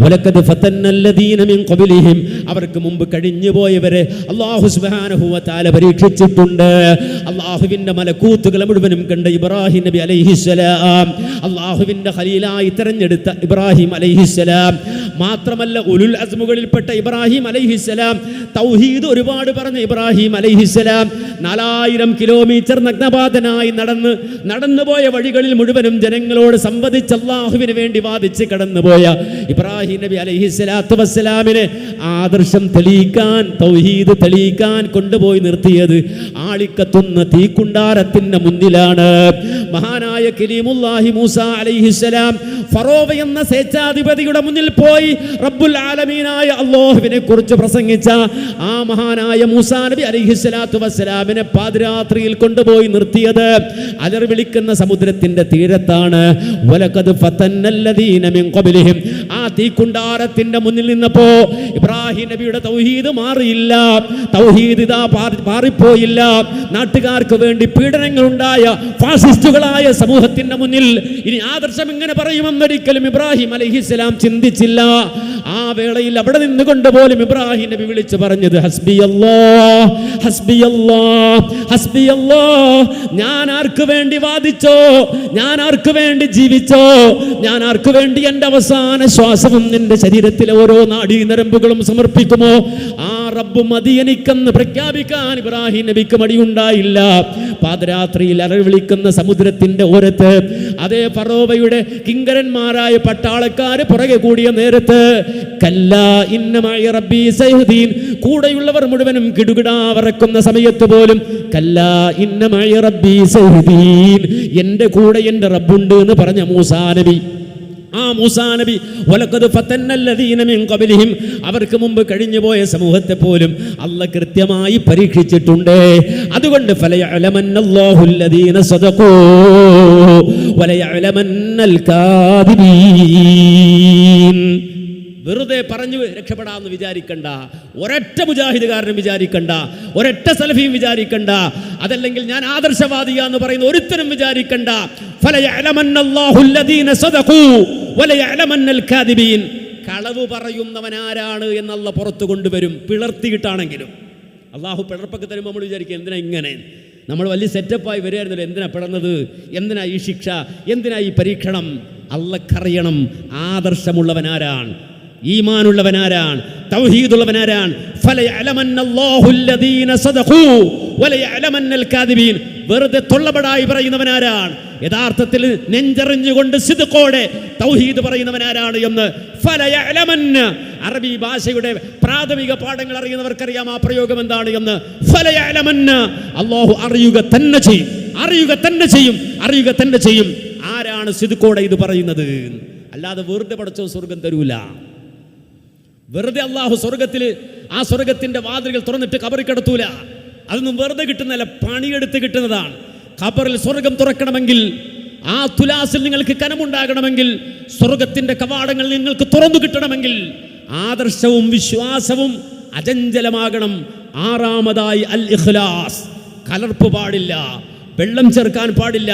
വലഖദ് ഫതന്നല്ലദീന മിൻ ഖബ്ലിഹിം അവർക്ക് മുമ്പ് കഴിഞ്ഞു പോയവരെ അല്ലാഹു സുബ്ഹാനഹു വ തആല പരീക്ഷിച്ചിട്ടുണ്ട്. അല്ലാഹുവിന്റെ മലക്കൂത്തുകൾ മുഴുവനും കണ്ട ഇബ്രാഹിം നബി അലൈഹിസ്സലാം, അല്ലാഹുവിന്റെ ഖലീലായി തിരഞ്ഞെടുത്ത ഇബ്രാഹിം അലൈഹിസ്സലാം, മാത്രമല്ല ഉലുൽ അസ്മുകളിൽപ്പെട്ട ഇബ്രാഹിം അലൈഹിസ്സലാം, തൗഹീദ് ഒരുപാട് പറഞ്ഞ ഇബ്രാഹിം അലൈഹിസ്സലാം 4000 കിലോമീറ്റർ നഗ്നപാതനായി നടന്നുപോയ വഴികളിൽ മുഴുവനും ജനങ്ങളോട് സംവദിച്ച് അല്ലാഹുവിന് വേണ്ടി വാദിച്ച് കടന്നുപോയ ഇബ്രാഹിം നബി അലൈഹിസ്സലാത്തു വസ്സലാമിനെ ആദർശം തെളിയിക്കാൻ, തൗഹീദ് തെളിയിക്കാൻ കൊണ്ടുപോയി നിർത്തിയത് ആളിക്കത്തുന്ന തീക്കുണ്ടാരത്തിന്റെ മുന്നിലാണ്. മഹാനായ കലീമുല്ലാഹി മൂസ അലൈഹിസ്സലാം ഫറോവ എന്ന സ്വേച്ഛാധിപതിയുടെ മുന്നിൽ പോയി റബ്ബുൽ ആലമീനായ അല്ലാഹുവിനെ കുറിച്ച് പ്രസംഗിച്ച ആ മഹാനായ മൂസാ നബി അലൈഹിസ്സലാത്തു വസ്സലാമിനെ പാതിരാത്രിയിൽ കൊണ്ടുപോയി നിർത്തിയത് അലറി വിളിക്കുന്ന സമുദ്രത്തിന്റെ തീരത്താണ്. വലഖദ് ഫതന്നല്ലദീന മിൻ ഖബ്ലിഹിം ആ തീക്കുണ്ടാരത്തിന്റെ മുന്നിൽ നിന്നപ്പോ ഇബ്രാഹിം നബിയുടെ തൗഹീദ് മാറിയില്ല, തൗഹീദ് ഇതാ പാറിപ്പോയില്ല. നാട്ടുകാർക്ക് വേണ്ടി പീഡനങ്ങൾ ഉണ്ടായ ഫാസിസ്റ്റുകളായ സമൂഹത്തിന്റെ മുന്നിൽ ഇനി ആദർശം എങ്ങനെ പറയുമെന്നൊരിക്കലും ഇബ്രാഹിം അലൈഹിസ്സലാം ചിന്തിച്ചില്ല. ആ വേളയിൽ അവിടെ നിന്നുകൊണ്ട് പോലും ഇബ്രാഹിം നബി വിളിച്ചു പറഞ്ഞത് ഹസ്ബിയല്ലാഹ് ഹസ്ബിയല്ലാഹ് ഹസ്ബിയല്ലാഹ്. ഞാൻ ആർക്ക് വേണ്ടി വാദിച്ചോ, ഞാൻ ആർക്ക് വേണ്ടി ജീവിച്ചോ, ഞാൻ ആർക്ക് വേണ്ടി എൻ്റെ അവസാന ശ്വാസവും എൻ്റെ ശരീരത്തിലെ ഓരോ നാഡീനരമ്പുകളും സമർപ്പിക്കുമോ ആ റബ്ബ് മതി എനിക്കെന്ന് പ്രഖ്യാപിക്കാൻ ഇബ്രാഹിം നബിക്ക് മടിയുണ്ടായില്ല. പാതിരാത്രിയിൽ അലറി വിളിക്കുന്ന സമുദ്രത്തിന്റെ ഓരത്ത് അതേ ഫറോവയുടെ കിങ്കരന്മാരായ പട്ടാളക്കാര് പുറകെ കൂടിയ നേരത്ത് കല്ലാ ഇന്ന മഅ റബ്ബി സയഹ്ദീൻ കൂടെയുള്ളവർ മുഴുവനും കിടുകിടാ വിറക്കുന്ന സമയത്ത് പോലും കല്ലാ ഇന്ന മഅ റബ്ബി സയഹ്ദീൻ എൻ്റെ കൂടെ എൻ്റെ റബ്ബുണ്ട് എന്ന് പറഞ്ഞ മൂസാ നബി, ആ മൂസാ നബി വലഖദ് ഫതന്നല്ലദീന മിൻ ഖബ്ലിഹിം അവർക്ക് മുമ്പ് കഴിഞ്ഞുപോയ സമൂഹത്തെ പോലും അല്ലാഹ് കൃത്യമായി പരീക്ഷിച്ചിട്ടുണ്ട്. അതുകൊണ്ട് ഫലയഅലമന്നല്ലാഹുല്ലദീന സദഖൂ വലയഅലമന്നൽ കാദിബീൻ. വെറുതെ പറഞ്ഞു രക്ഷപ്പെടാമെന്ന് വിചാരിക്കണ്ട, ഒരൊറ്റ മുജാഹിദുകാരനും വിചാരിക്കണ്ട, ഒരൊറ്റ സലഫിയും വിചാരിക്കണ്ട, അതല്ലെങ്കിൽ ഞാൻ ആദർശവാദിയാന്ന് പറയുന്ന ഒരുത്തരും വിചാരിക്കണ്ട. ഫലയഅലമന്നല്ലാഹുല്ലദീന സദഖൂ വലയഅലമന്നൽ കാദിബീൻ. കളവ് പറയുന്നവനാരാണ് എന്നല്ല പുറത്തു കൊണ്ടുവരും, പിളർത്തിയിട്ടാണെങ്കിലും. അള്ളാഹു പിളർപ്പൊക്കെ തരുമ്പോൾ നമ്മൾ വിചാരിക്കുക എന്തിനാ ഇങ്ങനെ, നമ്മൾ വലിയ സെറ്റപ്പായി വരികയായിരുന്നല്ലോ, എന്തിനാ പിളർന്നത്, എന്തിനാ ഈ ശിക്ഷ, എന്തിനാ ഈ പരീക്ഷണം. അള്ളക്കറിയണം ആദർശമുള്ളവനാരാണ്, ഈമാനുള്ളവനാരാണ്, തൗഹീദുള്ളവനാരാണ്. ഫലയഅലമന്നല്ലാഹുല്ലദീന സദഖൂ വലയഅലമന്നൽ കാദിബീൻ. വെറുതെ തൊള്ളപടായി പറയുന്നവനാരാണ്, യഥാർത്ഥത്തിൽ നെഞ്ചറിഞ്ഞുകൊണ്ട് സിദ്ഖോടെ തൗഹീദ് പറയുന്നവനാരാണ് എന്ന് ഫലയഅലമന്ന. അറബി ഭാഷയുടെ പ്രാഥമിക പാഠങ്ങൾ അറിയുന്നവർക്കറിയാം ആ പ്രയോഗം എന്താണ് എന്ന്. ഫലയഅലമന്ന അല്ലാഹു അറിയുക തന്നെ ചെയ്യും, അറിയുക തന്നെ ചെയ്യും, അറിയുക തന്നെ ചെയ്യും ആരാണ് സിദ്ഖോടെ ഇത് പറയുന്നത്. അല്ലാതെ വെറുതെ പടച്ചോ സ്വർഗം തരൂല. വെറുതെ അല്ലാഹു സ്വർഗത്തിൽ ആ സ്വർഗത്തിന്റെ വാതിലുകൾ തുറന്നിട്ട് കബറി കിടത്തൂല. അതൊന്നും വെറുതെ കിട്ടുന്നതല്ല, പണിയെടുത്ത് കിട്ടുന്നതാണ്. ഖബറിൽ സ്വർഗം തുറക്കണമെങ്കിൽ, ആ തുലാസിൽ നിങ്ങൾക്ക് കനമുണ്ടാകണമെങ്കിൽ, സ്വർഗത്തിന്റെ കവാടങ്ങൾ നിങ്ങൾക്ക് തുറന്നു കിട്ടണമെങ്കിൽ ആദർശവും വിശ്വാസവും അചഞ്ചലമാകണം. ആറാമതായി അൽ ഇഖ്ലാസ്, കലർപ്പ് പാടില്ല, വെള്ളം ചേർക്കാൻ പാടില്ല.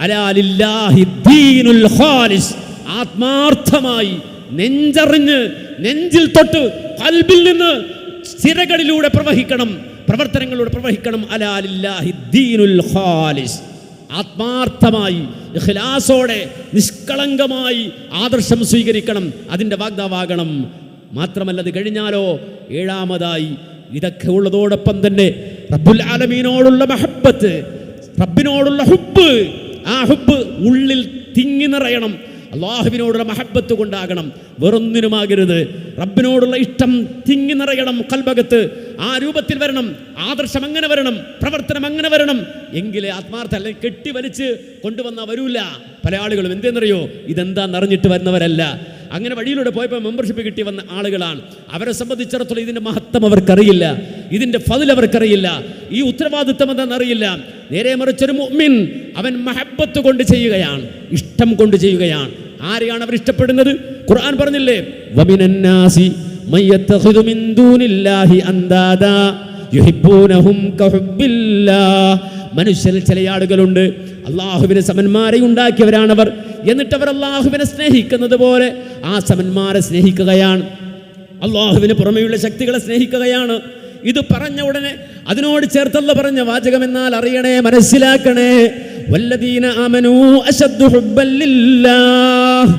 അലാ ലില്ലാഹി ദീനുൽ ഖാലിസ്, ആത്മാർത്ഥമായി നെഞ്ചറിഞ്ഞ് നെഞ്ചിൽ തൊട്ട് ഖൽബിൽ നിന്ന് സിരകളിലൂടെ പ്രവഹിക്കണം, പ്രവർത്തനങ്ങളിലൂടെ പ്രവഹിക്കണം. അലാ ലില്ലാഹി ദീനുൽ ഖാലിസ്, ആത്മാർത്ഥമായി ഇഖ്ലാസോടെ നിഷ്കളങ്കമായി ആദർശം സ്വീകരിക്കണം, അതിൻ്റെ വാഗ്ദാവാകണം. മാത്രമല്ല അത് കഴിഞ്ഞാലോ ഏഴാമതായി ഇതൊക്കെ ഉള്ളതോടൊപ്പം തന്നെ റബ്ബുൽ ആലമീനോടുള്ള മഹബ്ബത്ത്, റബ്ബിനോടുള്ള ഹുബ്ബ്, ആ ഹുബ്ബ് ഉള്ളിൽ തിങ്ങി നിറയണം. അള്ളാഹുവിനോടുള്ള മഹബ്ബത്ത് കൊണ്ടാകണം, വേറൊന്നിനുമാകരുത്. റബ്ബിനോടുള്ള ഇഷ്ടം തിങ്ങി നിറയണം കൽബകത്ത്. ആ രൂപത്തിൽ വരണം, ആദർശം അങ്ങനെ വരണം, പ്രവർത്തനം അങ്ങനെ വരണം. എങ്കിലേ ആത്മാർത്ഥ, അല്ലെങ്കിൽ കെട്ടിവലിച്ച് കൊണ്ടുവന്നാൽ വരൂല. പല ആളുകളും എന്തെന്നറിയോ, ഇതെന്താണെന്നറിഞ്ഞിട്ട് വരുന്നവരല്ല. അങ്ങനെ വഴിയിലൂടെ പോയപ്പോൾ മെമ്പർഷിപ്പ് കിട്ടി വന്ന ആളുകളാണ്. അവരെ സംബന്ധിച്ചിടത്തോളം ഇതിൻ്റെ മഹത്വം അവർക്കറിയില്ല, ഇതിൻ്റെ ഫضل അവർക്കറിയില്ല, ഈ ഉത്തരവാദിത്വം എന്താണെന്നറിയില്ല. നേരെ മറിച്ചൊരു മുഅ്മിൻ അവൻ മഹബ്ബത്ത് കൊണ്ട് ചെയ്യുകയാണ്, ഇഷ്ടം കൊണ്ട് ചെയ്യുകയാണ്. ആരെയാണ് അവർ ഇഷ്ടപ്പെടുന്നത്? ഖുർആൻ പറഞ്ഞില്ലേ, വമിനന്നാസി മയ്യത്തഖിദു മിൻ ദൂനില്ലാഹി അന്ദാദാ യുഹിബ്ബൂനഹും കഹുബ്ബില്ലാഹ്. മനുഷ്യരിൽ ചില ആളുകളുണ്ട്, അള്ളാഹുവിന് സമന്മാരെ ഉണ്ടാക്കിയവരാണവർ. എന്നിട്ട് അവർ അള്ളാഹുവിനെ സ്നേഹിക്കുന്നത് പോലെ ആ സമന്മാരെ സ്നേഹിക്കുകയാണ്, അള്ളാഹുവിന് പുറമെയുള്ള ശക്തികളെ സ്നേഹിക്കുകയാണ്. ഇത് പറഞ്ഞ ഉടനെ അതിനോട് ചേർത്തല്ല പറഞ്ഞ വാചകം എന്നാൽ അറിയണേ, മനസ്സിലാക്കണേ. വല്ലദീന ആമനൂ അശദ്ദു ഹുബ്ബൻ ലില്ലാഹ്,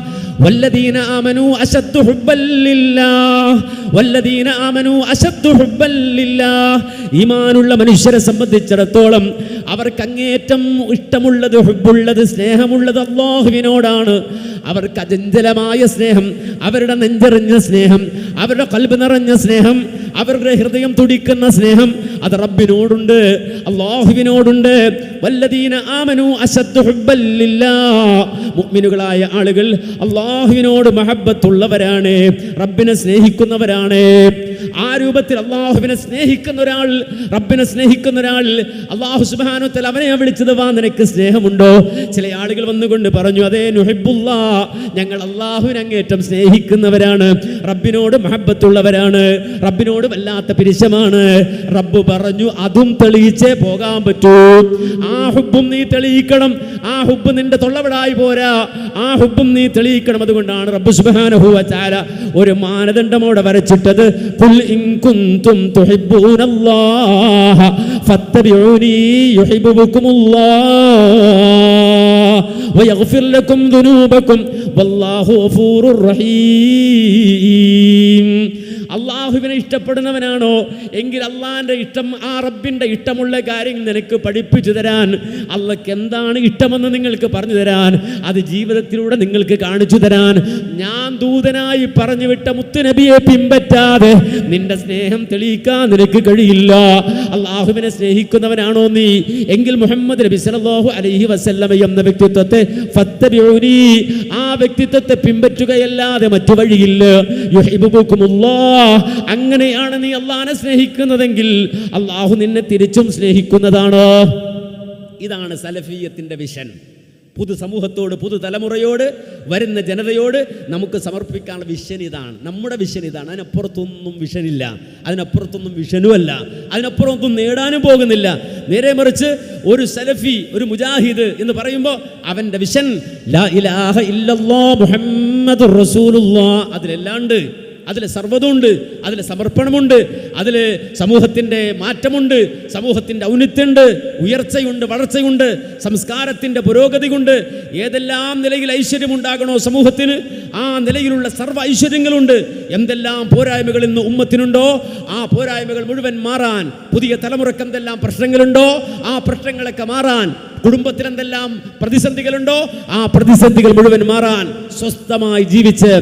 വല്ലദീന ആമനൂ അശദ്ദു ഹുബ്ബൻ ലില്ലാഹ്, വല്ലദീന ആമനൂ അശദ്ദു ഹുബ്ബൻ ലില്ലാഹ്. ഈമാനുള്ള മനുഷ്യരെ സംബന്ധിച്ചിടത്തോളം അവർക്ക് അങ്ങേറ്റം ഇഷ്ടമുള്ളത്, ഹുബ്ബുള്ളത്, സ്നേഹമുള്ളത് അല്ലാഹുവിനോടാണ്. അവർക്ക് അചഞ്ചലമായ സ്നേഹം, അവരുടെ നെഞ്ചെറിഞ്ഞ സ്നേഹം, അവരുടെ ഖൽബ് നിറഞ്ഞ സ്നേഹം, അവരുടെ ഹൃദയം തുടിക്കുന്ന സ്നേഹം അത് റബ്ബിനോടുണ്ട്, അല്ലാഹുവിനോടുണ്ട്. വല്ലദീന ആമനൂ അശദ്ദു ഹുബ്ബൻ ലില്ലാഹ്. മുഅ്മിനുകളായ ആളുകൾ അല്ലാഹുവിനോട് മഹബ്ബത്തുള്ളവരാണ്, റബ്ബിനെ സ്നേഹിക്കുന്നവരാണ്. ആ രൂപത്തിൽ അല്ലാഹുവിനെ സ്നേഹിക്കുന്ന ഒരാൾ, റബ്ബിനെ സ്നേഹിക്കുന്ന ഒരാൾ, അല്ലാഹു സുബ്ഹാനഹു വ തആല അവനെ വിളിച്ചത് വാ നിനക്ക് സ്നേഹമുണ്ടോ? ചില ആളുകൾ വന്നുകൊണ്ട് പറഞ്ഞു, അതേ നുഹിബ്ബുല്ലാ, ഞങ്ങൾ അല്ലാഹുവിനെ അങ്ങേറ്റം സ്നേഹിക്കുന്നവരാണ്, റബ്ബിനോട് മഹബ്ബത്തുള്ളവരാണ്, റബ്ബിനോട് വല്ലാത്ത പിരിശമാണ്. റബ്ബ് പറഞ്ഞു, അതും തെളിയിച്ചേ പോകാൻ പറ്റൂ. ആ ഹുബ്ബും നീ തെളിയിക്കണം. ആ ഹുബ്ബ് നിന്റെ തൊള്ളവിടായി പോരാ, ആ ഹുബ്ബും നീ തെളിയിക്കണം. അതുകൊണ്ടാണ് റബ്ബ് സുബ്ഹാനഹു വ തആല ഒരു മാനദണ്ഡമോടെ വരച്ചിട്ടത്, ഖുൽ ഇൻ കുൻതും തുഹിബ്ബൂനല്ലാഹ ഫത്തബിഊനി യുഹിബ്ബുകുമുല്ലാഹ് വയഗ്ഫിർ ലക്കും ദുനൂബക്കും വല്ലാഹു ഗഫൂറുർ റഹീം. അള്ളാഹുവിനെ ഇഷ്ടപ്പെടുന്നവനാണോ എങ്കിൽ അള്ളാഹിൻ്റെ ഇഷ്ടം, ആ റബ്ബിൻ്റെ ഇഷ്ടമുള്ള കാര്യം നിനക്ക് പഠിപ്പിച്ചു തരാൻ, അള്ളാഹ്ക്ക് എന്താണ് ഇഷ്ടമെന്ന് നിങ്ങൾക്ക് പറഞ്ഞു തരാൻ, അത് ജീവിതത്തിലൂടെ നിങ്ങൾക്ക് കാണിച്ചു തരാൻ ഞാൻ ദൂതനായി പറഞ്ഞു വിട്ട മുത്തുനബിയെ പിൻപറ്റാതെ നിന്റെ സ്നേഹം തെളിയിക്കാൻ നിനക്ക് കഴിയില്ല. അള്ളാഹുവിനെ സ്നേഹിക്കുന്നവനാണോ നീ എങ്കിൽ മുഹമ്മദ് നബി സല്ലല്ലാഹു അലൈഹി വസല്ലമ എന്ന വ്യക്തിത്വത്തെ ഫത്തബിഊനി, ആ വ്യക്തിത്വത്തെ പിൻപറ്റുകയല്ലാതെ മറ്റു വഴിയില്ല. യുഹിബ്ബുകുമുല്ലാഹ്, അങ്ങനെയാണ് നീ അള്ളാഹിനെ സ്നേഹിക്കുന്നതെങ്കിൽ അള്ളാഹു നിന്നെ തിരിച്ചും സ്നേഹിക്കുന്നതാണ്. ഇതാണ് സലഫിയത്തിന്റെ വിഷൻ. പൊതുസമൂഹത്തോട്, പുതുതലമുറയോട്, വരുന്ന ജനതയോട് നമുക്ക് സമർപ്പിക്കാനുള്ള വിഷൻ ഇതാണ്, നമ്മുടെ വിഷൻ ഇതാണ്. അതിനപ്പുറത്തൊന്നും വിഷനില്ല, അതിനപ്പുറത്തൊന്നും വിഷനുമല്ല, അതിനപ്പുറത്തൊന്നും നേടാനും പോകുന്നില്ല. നേരെ മറിച്ച് ഒരു സലഫി, ഒരു മുജാഹിദ് എന്ന് പറയുമ്പോൾ അവൻ്റെ വിഷൻ ലാ ഇലാഹ ഇല്ലല്ലാഹ് മുഹമ്മദുർ റസൂലുള്ളാഹ്. അതിലെല്ലാണ്ട്, അതിൽ സർവ്വതുണ്ട്, അതിൽ സമർപ്പണമുണ്ട്, അതിൽ സമൂഹത്തിൻ്റെ മാറ്റമുണ്ട്, സമൂഹത്തിൻ്റെ ഔന്നത്യമുണ്ട്, ഉയർച്ചയുണ്ട്, വളർച്ചയുണ്ട്, സംസ്കാരത്തിൻ്റെ പുരോഗതി കൊണ്ട് ഏതെല്ലാം നിലയിൽ ഐശ്വര്യമുണ്ടാകണോ സമൂഹത്തിന്, ആ നിലയിലുള്ള സർവ്വ ഐശ്വര്യങ്ങളുണ്ട്. എന്തെല്ലാം പോരായ്മകൾ ഇന്ന് ഉമ്മത്തിനുണ്ടോ ആ പോരായ്മകൾ മുഴുവൻ മാറാൻ, പുതിയ തലമുറക്ക് എന്തെല്ലാം പ്രശ്നങ്ങളുണ്ടോ ആ പ്രശ്നങ്ങളൊക്കെ മാറാൻ, കുടുംബത്തിൽ എന്തെല്ലാം പ്രതിസന്ധികളുണ്ടോ ആ പ്രതിസന്ധികൾ മുഴുവൻ മാറാൻ, സ്വസ്ഥമായി ജീവിച്ച്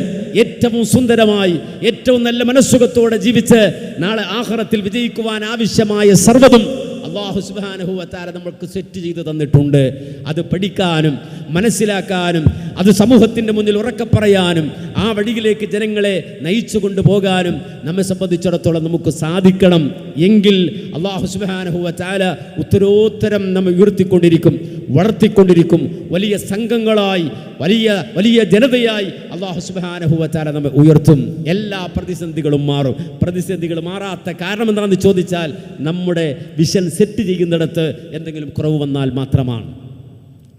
ഏറ്റവും സുന്ദരമായി ഏറ്റവും നല്ല മനസ്സുഖത്തോടെ ജീവിച്ച് നാളെ ആഖിറത്തിൽ വിജയിക്കുവാൻ ആവശ്യമായ സർവ്വതും അല്ലാഹു സുബ്ഹാനഹു വ തആല നമുക്ക് സെറ്റ് ചെയ്ത് തന്നിട്ടുണ്ട്. അത് പഠിക്കാനും മനസ്സിലാക്കാനും അത് സമൂഹത്തിൻ്റെ മുന്നിൽ ഉറക്കെ പറയാനും ആ വഴിയിലേക്ക് ജനങ്ങളെ നയിച്ചു കൊണ്ടുപോകാനും നമ്മെ സംബന്ധിച്ചിടത്തോളം നമുക്ക് സാധിക്കണം. എങ്കിൽ അല്ലാഹു സുബ്ഹാനഹു വ തആല ഉത്തരോത്തരം നമ്മെ ഉയർത്തിക്കൊണ്ടിരിക്കും, വളർത്തിക്കൊണ്ടിരിക്കും. വലിയ സംഘങ്ങളായി, വലിയ വലിയ ജനതയായി അല്ലാഹു സുബ്ഹാനഹു വ തആല നമ്മെ ഉയർത്തും. എല്ലാ പ്രതിസന്ധികളും മാറും. പ്രതിസന്ധികൾ മാറാത്ത കാരണം എന്താണെന്ന് ചോദിച്ചാൽ നമ്മുടെ വിഷൻ സെറ്റ് ചെയ്യുന്നിടത്ത് എന്തെങ്കിലും കുറവ് വന്നാൽ മാത്രമാണ്.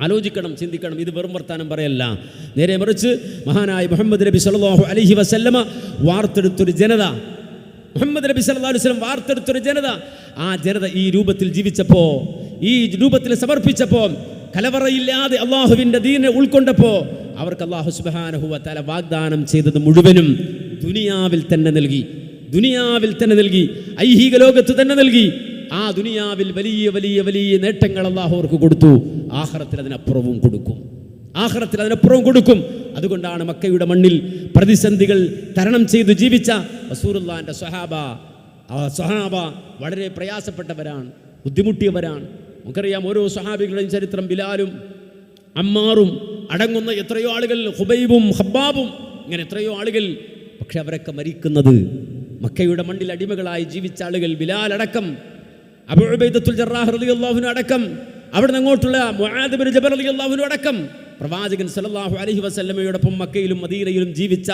ആലോചിക്കണം, ചിന്തിക്കണം. ഇത് വെറും വർത്താനം പറയല്ല. നേരെ മറിച്ച് മഹാനായ മുഹമ്മദ് നബി സല്ലല്ലാഹു അലൈഹി വസല്ലമ വാർത്തെടുത്തൊരു ജനത, മുഹമ്മദ് നബി സല്ലല്ലാഹു അലൈഹി വസല്ലം വാർത്തെടുത്തൊരു ജനത, ആ ജനത ഈ രൂപത്തിൽ ജീവിച്ചപ്പോൾ, ഈ രൂപത്തിൽ സമർപ്പിച്ചപ്പോൾ, കലവറയില്ലാതെ അള്ളാഹുവിൻ്റെ ദീനെ ഉൾക്കൊണ്ടപ്പോൾ അവർക്ക് അല്ലാഹു സുബ്ഹാനഹു വ തആല വാഗ്ദാനം ചെയ്തത് മുഴുവനും ദുനിയാവിൽ തന്നെ നൽകി. ദുനിയാവിൽ തന്നെ നൽകി, ഐഹിക ലോകത്ത് തന്നെ നൽകി. ആ ദുനിയാവിൽ വലിയ വലിയ വലിയ നേട്ടങ്ങൾ അല്ലാഹു അവർക്ക് കൊടുത്തു. ആഖിറത്തിൽ അതിനപ്പുറവും കൊടുക്കും, ആഖിറത്തിൽ അതിനപ്പുറവും കൊടുക്കും. അതുകൊണ്ടാണ് മക്കയുടെ മണ്ണിൽ പ്രതിസന്ധികൾ തരണം ചെയ്തു ജീവിച്ച റസൂലുള്ളാഹിന്റെ സ്വഹാബ വളരെ പ്രയാസപ്പെട്ടവരാണ്, ബുദ്ധിമുട്ടിയവരാണ്. നമുക്കറിയാം ഓരോ സ്വഹാബികളുടെയും ചരിത്രം. ബിലാലും അമ്മാറും അടങ്ങുന്ന എത്രയോ ആളുകൾ, ഹുബൈബും ഹബ്ബാബും, ഇങ്ങനെ എത്രയോ ആളുകൾ. പക്ഷെ അവരൊക്കെ മരിക്കുന്നത് മക്കയുടെ മണ്ണിൽ അടിമകളായി ജീവിച്ച ആളുകൾ. ബിലാൽ അടക്കം, അബൂ ഉബൈദത്തുൽ ജറാഹ് റളിയല്ലാഹു അൻഹു അടക്കം, അവിടുന്ന് അങ്ങോട്ടുള്ള മുആദ് ബിൻ ജബൽ റളിയല്ലാഹു അൻഹു അടക്കം പ്രവാചകൻ സല്ലല്ലാഹു അലൈഹി വസല്ലമയോടൊപ്പം മക്കയിലും മദീനയിലും ജീവിച്ച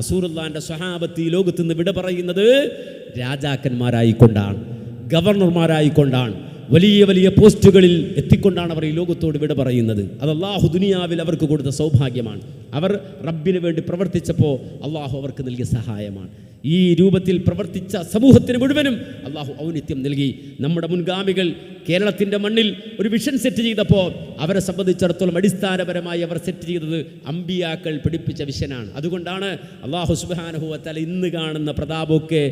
റസൂലുള്ളാഹിന്റെ സ്വഹാബത്ത് ഈ ലോകത്ത് നിന്ന് വിട പറയുന്നത് രാജാക്കന്മാരായിക്കൊണ്ടാണ്, ഗവർണർമാരായിക്കൊണ്ടാണ്, വലിയ വലിയ പോസ്റ്റുകളിൽ എത്തിക്കൊണ്ടാണ് അവർ ഈ ലോകത്തോട് വിട പറയുന്നത്. അത് അല്ലാഹു ദുനിയാവിൽ അവർക്ക് കൊടുത്ത സൗഭാഗ്യമാണ്. അവർ റബ്ബിന് വേണ്ടി പ്രവർത്തിച്ചപ്പോൾ അല്ലാഹു അവർക്ക് നൽകിയ സഹായമാണ്. ഈ രൂപത്തിൽ പ്രവർത്തിച്ച സമൂഹത്തിന് മുഴുവനും അല്ലാഹു ഔന്നിത്യം നൽകി. നമ്മുടെ മുൻഗാമികൾ കേരളത്തിൻ്റെ മണ്ണിൽ ഒരു വിഷൻ സെറ്റ് ചെയ്തപ്പോൾ അവരെ സംബന്ധിച്ചിടത്തോളം അടിസ്ഥാനപരമായി അവർ സെറ്റ് ചെയ്തത് അമ്പിയാക്കൾ പഠിപ്പിച്ച വിഷനാണ്. അതുകൊണ്ടാണ് അല്ലാഹു സുബ്ഹാനഹു വ തആല ഇന്ന് കാണുന്ന പ്രതാപമൊക്കെ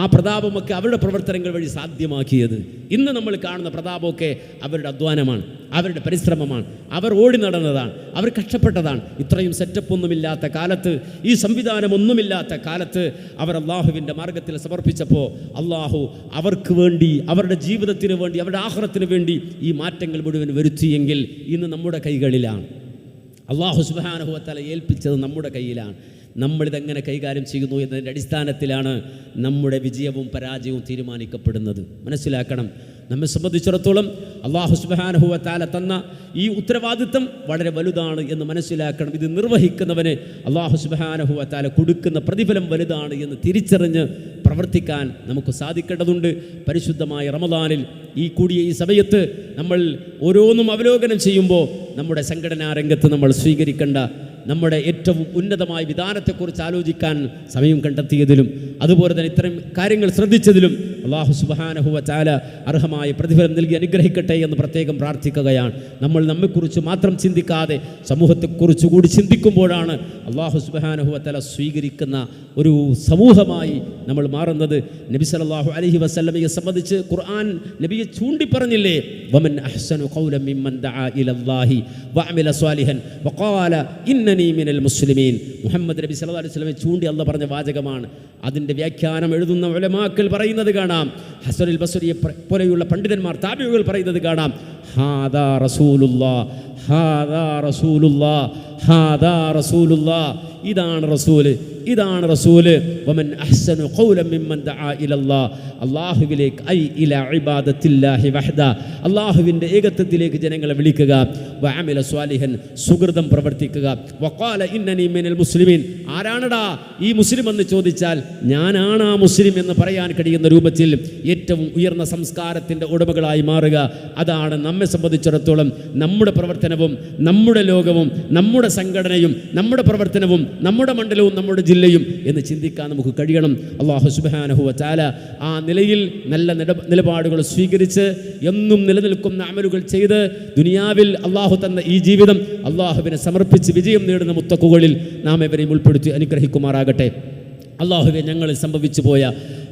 ആ പ്രതാപമൊക്കെ അവരുടെ പ്രവർത്തനങ്ങൾ വഴി സാധ്യമാക്കിയത്. ഇന്ന് നമ്മൾ കാണുന്ന പ്രതാപമൊക്കെ അവരുടെ അധ്വാനമാണ്, അവരുടെ പരിശ്രമമാണ്. അവർ ഓടി നടന്നതാണ്, അവർ കഷ്ടപ്പെട്ടതാണ്. ഇത്രയും സെറ്റപ്പ് ഒന്നുമില്ലാത്ത കാലത്ത്, ഈ സംവിധാനം ഒന്നുമില്ലാത്ത കാലത്ത് അവർ അള്ളാഹുവിൻ്റെ മാർഗത്തിൽ സമർപ്പിച്ചപ്പോൾ അള്ളാഹു അവർക്ക് വേണ്ടി, അവരുടെ ജീവിതത്തിന് വേണ്ടി, അവരുടെ ആഖിറത്തിന് വേണ്ടി ഈ മാറ്റങ്ങൾ മുഴുവൻ വരുത്തിയെങ്കിൽ ഇന്ന് നമ്മുടെ കൈകളിലാണ്. അള്ളാഹു സുബ്ഹാനഹു വ തആല ഏൽപ്പിച്ചത് നമ്മുടെ കയ്യിലാണ്. നമ്മളിതെങ്ങനെ കൈകാര്യം ചെയ്യുന്നു എന്നതിൻ്റെ അടിസ്ഥാനത്തിലാണ് നമ്മുടെ വിജയവും പരാജയവും തീരുമാനിക്കപ്പെടുന്നത്. മനസ്സിലാക്കണം, നമ്മെ സംബന്ധിച്ചിടത്തോളം അല്ലാഹു സുബ്ഹാനഹു വ തആല തന്ന ഈ ഉത്തരവാദിത്വം വളരെ വലുതാണ് എന്ന് മനസ്സിലാക്കണം. ഇത് നിർവഹിക്കുന്നവന് അല്ലാഹു സുബ്ഹാനഹു വ തആല കൊടുക്കുന്ന പ്രതിഫലം വലുതാണ് എന്ന് തിരിച്ചറിഞ്ഞ് പ്രവർത്തിക്കാൻ നമുക്ക് സാധിക്കേണ്ടതുണ്ട്. പരിശുദ്ധമായ റമദാനിൽ ഈ കൂടിയ ഈ സമയത്ത് നമ്മൾ ഓരോന്നും അവലോകനം ചെയ്യുമ്പോൾ നമ്മുടെ സംഘടനാ രംഗത്ത് നമ്മൾ സ്വീകരിക്കേണ്ട നമ്മുടെ ഏറ്റവും ഉന്നതമായ വിധാനത്തെക്കുറിച്ച് ആലോചിക്കാൻ സമയം കണ്ടെത്തിയതിലും അതുപോലെ തന്നെ ഇത്തരം കാര്യങ്ങൾ ശ്രദ്ധിച്ചതിലും അല്ലാഹു സുബ്ഹാനഹു വ തആല അർഹമായ പ്രതിഫലം നൽകി അനുഗ്രഹിക്കട്ടെ എന്ന് പ്രത്യേകം പ്രാർത്ഥിക്കുകയാണ്. നമ്മൾ നമ്മെക്കുറിച്ച് മാത്രം ചിന്തിക്കാതെ സമൂഹത്തെക്കുറിച്ച് കൂടി ചിന്തിക്കുമ്പോഴാണ് അല്ലാഹു സുബ്ഹാനഹു വ തആല സ്വീകരിക്കുന്ന ഒരു സമൂഹമായി നമ്മൾ മാറുന്നത്. നബി സല്ലല്ലാഹു അലൈഹി വസല്ലമയെ സംബന്ധിച്ച് ഖുർആൻ നബിയെ ചൂണ്ടി പറഞ്ഞില്ലേ, വമൻ അഹ്സനു ഖൗലൻ മിമ്മൻ ദഅ ഇലല്ലാഹി വഅമില സ്വാലിഹൻ വഖാല ഇന്നനി മിനൽ മുസ്ലിമീൻ. മുഹമ്മദ് നബി സല്ലല്ലാഹു അലൈഹി വസല്ലമയെ ചൂണ്ടി അല്ലാഹു പറഞ്ഞ വാചകമാണ്. അതിൻ്റെ വ്യാഖ്യാനം എഴുതുന്ന ഉലമാക്കൾ പറയുന്നത് കാണാം, ഹസനുൽ ബസ്രിയെ പോലെയുള്ള പണ്ഡിതന്മാർ താബിഈകൾ പറയുന്നത് കാണാം, ഹാദാ റസൂലുള്ളാഹ്, ഹാദാ റസൂലുള്ളാഹ്, ഹാദാ റസൂലുള്ളാഹ്. ഇതാണ് റസൂല്, ഇതാണ് റസൂല്. വമൻ അഹ്സനു ഖൗലൻ മിമ്മൻ ദഅ ഇലല്ലാഹ്, അല്ലാഹുവിലേക്ക്, ഐ ഇലാ ഇബാദത്തില്ലാഹി വഹ്ദ, അല്ലാഹുവിൻ്റെ ഏകത്വത്തിലേക്ക് ജനങ്ങളെ വിളിക്കുക. വഅമില സ്വാലിഹൻ, സുകൃതം പ്രവർത്തിക്കുക. വഖാല ഇന്നനി മിനൽ മുസ്ലിമീൻ, ആരാണടാ ഈ മുസ്ലിം എന്ന് ചോദിച്ചാൽ ഞാനാണ് ആ മുസ്ലിം എന്ന് പറയാൻ കഴിയുന്ന രൂപത്തിൽ ഏറ്റവും ഉയർന്ന സംസ്കാരത്തിൻ്റെ ഉടമകളായി മാറുക. അതാണ് നമ്മെ സംബന്ധിച്ചിടത്തോളം നമ്മുടെ പ്രവർത്തനവും നമ്മുടെ ലോകവും നമ്മുടെ സംഘടനയും നമ്മുടെ പ്രവർത്തനവും നമ്മുടെ മണ്ഡലവും നമ്മുടെ ജില്ലയും എന്ന് ചിന്തിക്കാൻ നമുക്ക് കഴിയണം. അല്ലാഹു സുബ്ഹാനഹു വ തആല ആ നിലയിൽ നല്ല നിലപാടുകൾ സ്വീകരിച്ച് എന്നും നിലനിൽക്കുന്ന അമലുകൾ ചെയ്ത് ദുനിയാവിൽ അല്ലാഹു തന്ന ഈ ജീവിതം അല്ലാഹുവിനെ സമർപ്പിച്ച് വിജയം നേടുന്ന മുത്തഖുകളിൽ നാം എവരെയും ഉൾപ്പെടുത്തി അനുഗ്രഹിക്കുമാറാകട്ടെ. അല്ലാഹുവേ, ഞങ്ങളിൽ സംഭവിച്ചു പോയ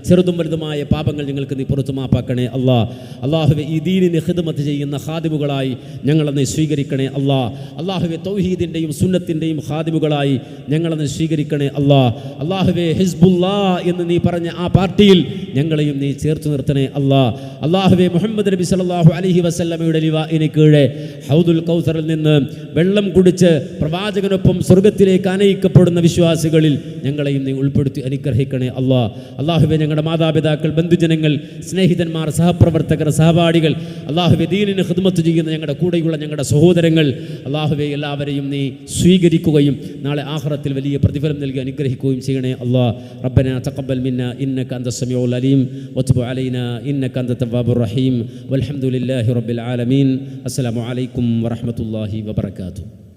ചെറുതും വലുതുമായ പാപങ്ങൾ ഞങ്ങൾക്ക് നീ പുറത്തു മാപ്പാക്കണേ അല്ലാ. അള്ളാഹുവെ ഈ ദീനിന് ഖിദ്മത്ത് ചെയ്യുന്ന ഖാദിമുകളായി ഞങ്ങളെ സ്വീകരിക്കണേ അല്ലാ. അള്ളാഹുവെ തൗഹീദിൻ്റെയും സുന്നത്തിൻ്റെയും ഖാദിമുകളായി ഞങ്ങളെ സ്വീകരിക്കണേ അല്ലാ. അള്ളാഹുവെ ഹിസ്ബുല്ലാ എന്ന് നീ പറഞ്ഞ ആ പാർട്ടിയിൽ ഞങ്ങളെയും നീ ചേർത്ത് നിർത്തണേ അല്ലാ. അള്ളാഹുവെ മുഹമ്മദ് നബി സല്ലല്ലാഹു അലൈഹി വസല്ലമയുടെ ലിവാഇന് കീഴെ ഹൗദുൽ കൗസറിൽ നിന്ന് വെള്ളം കുടിച്ച് പ്രവാചകനൊപ്പം സ്വർഗത്തിലേക്ക് ആനയിക്കപ്പെടുന്ന വിശ്വാസികളിൽ ഞങ്ങളെയും നീ ഉൾപ്പെടുത്തി അനുഗ്രഹിക്കണേ അല്ലാ. അള്ളാഹുവെ ഞങ്ങളുടെ മാതാപിതാക്കൾ, ബന്ധുജനങ്ങൾ, സ്നേഹിതന്മാർ, സഹപ്രവർത്തകർ, സഹപാഠികൾ, അള്ളാഹുവെ ദീനിന് ഖിദ്മത്ത് ചെയ്യുന്ന ഞങ്ങളുടെ കൂടെയുള്ള ഞങ്ങളുടെ സഹോദരങ്ങൾ, അള്ളാഹുവെ എല്ലാവരെയും നീ സ്വീകരിക്കുകയും നാളെ ആഖിറത്തിൽ വലിയ പ്രതിഫലം നൽകി അനുഗ്രഹിക്കുകയും ചെയ്യണേ അല്ലാ. റബ്ബനാ തഖബ്ബൽ മിന്നാ ഇന്നക അൻത സമീഉൽ അലീം വതുബ് അലൈനാ ഇന്നക അൻത തവ്വാബുർ റഹീം വൽഹംദുലില്ലാഹി റബ്ബിൽ ആലമീൻ. അസ്സലാമു അലൈക്കും വറഹ്മത്തുള്ളാഹി വബറകാതുഹു.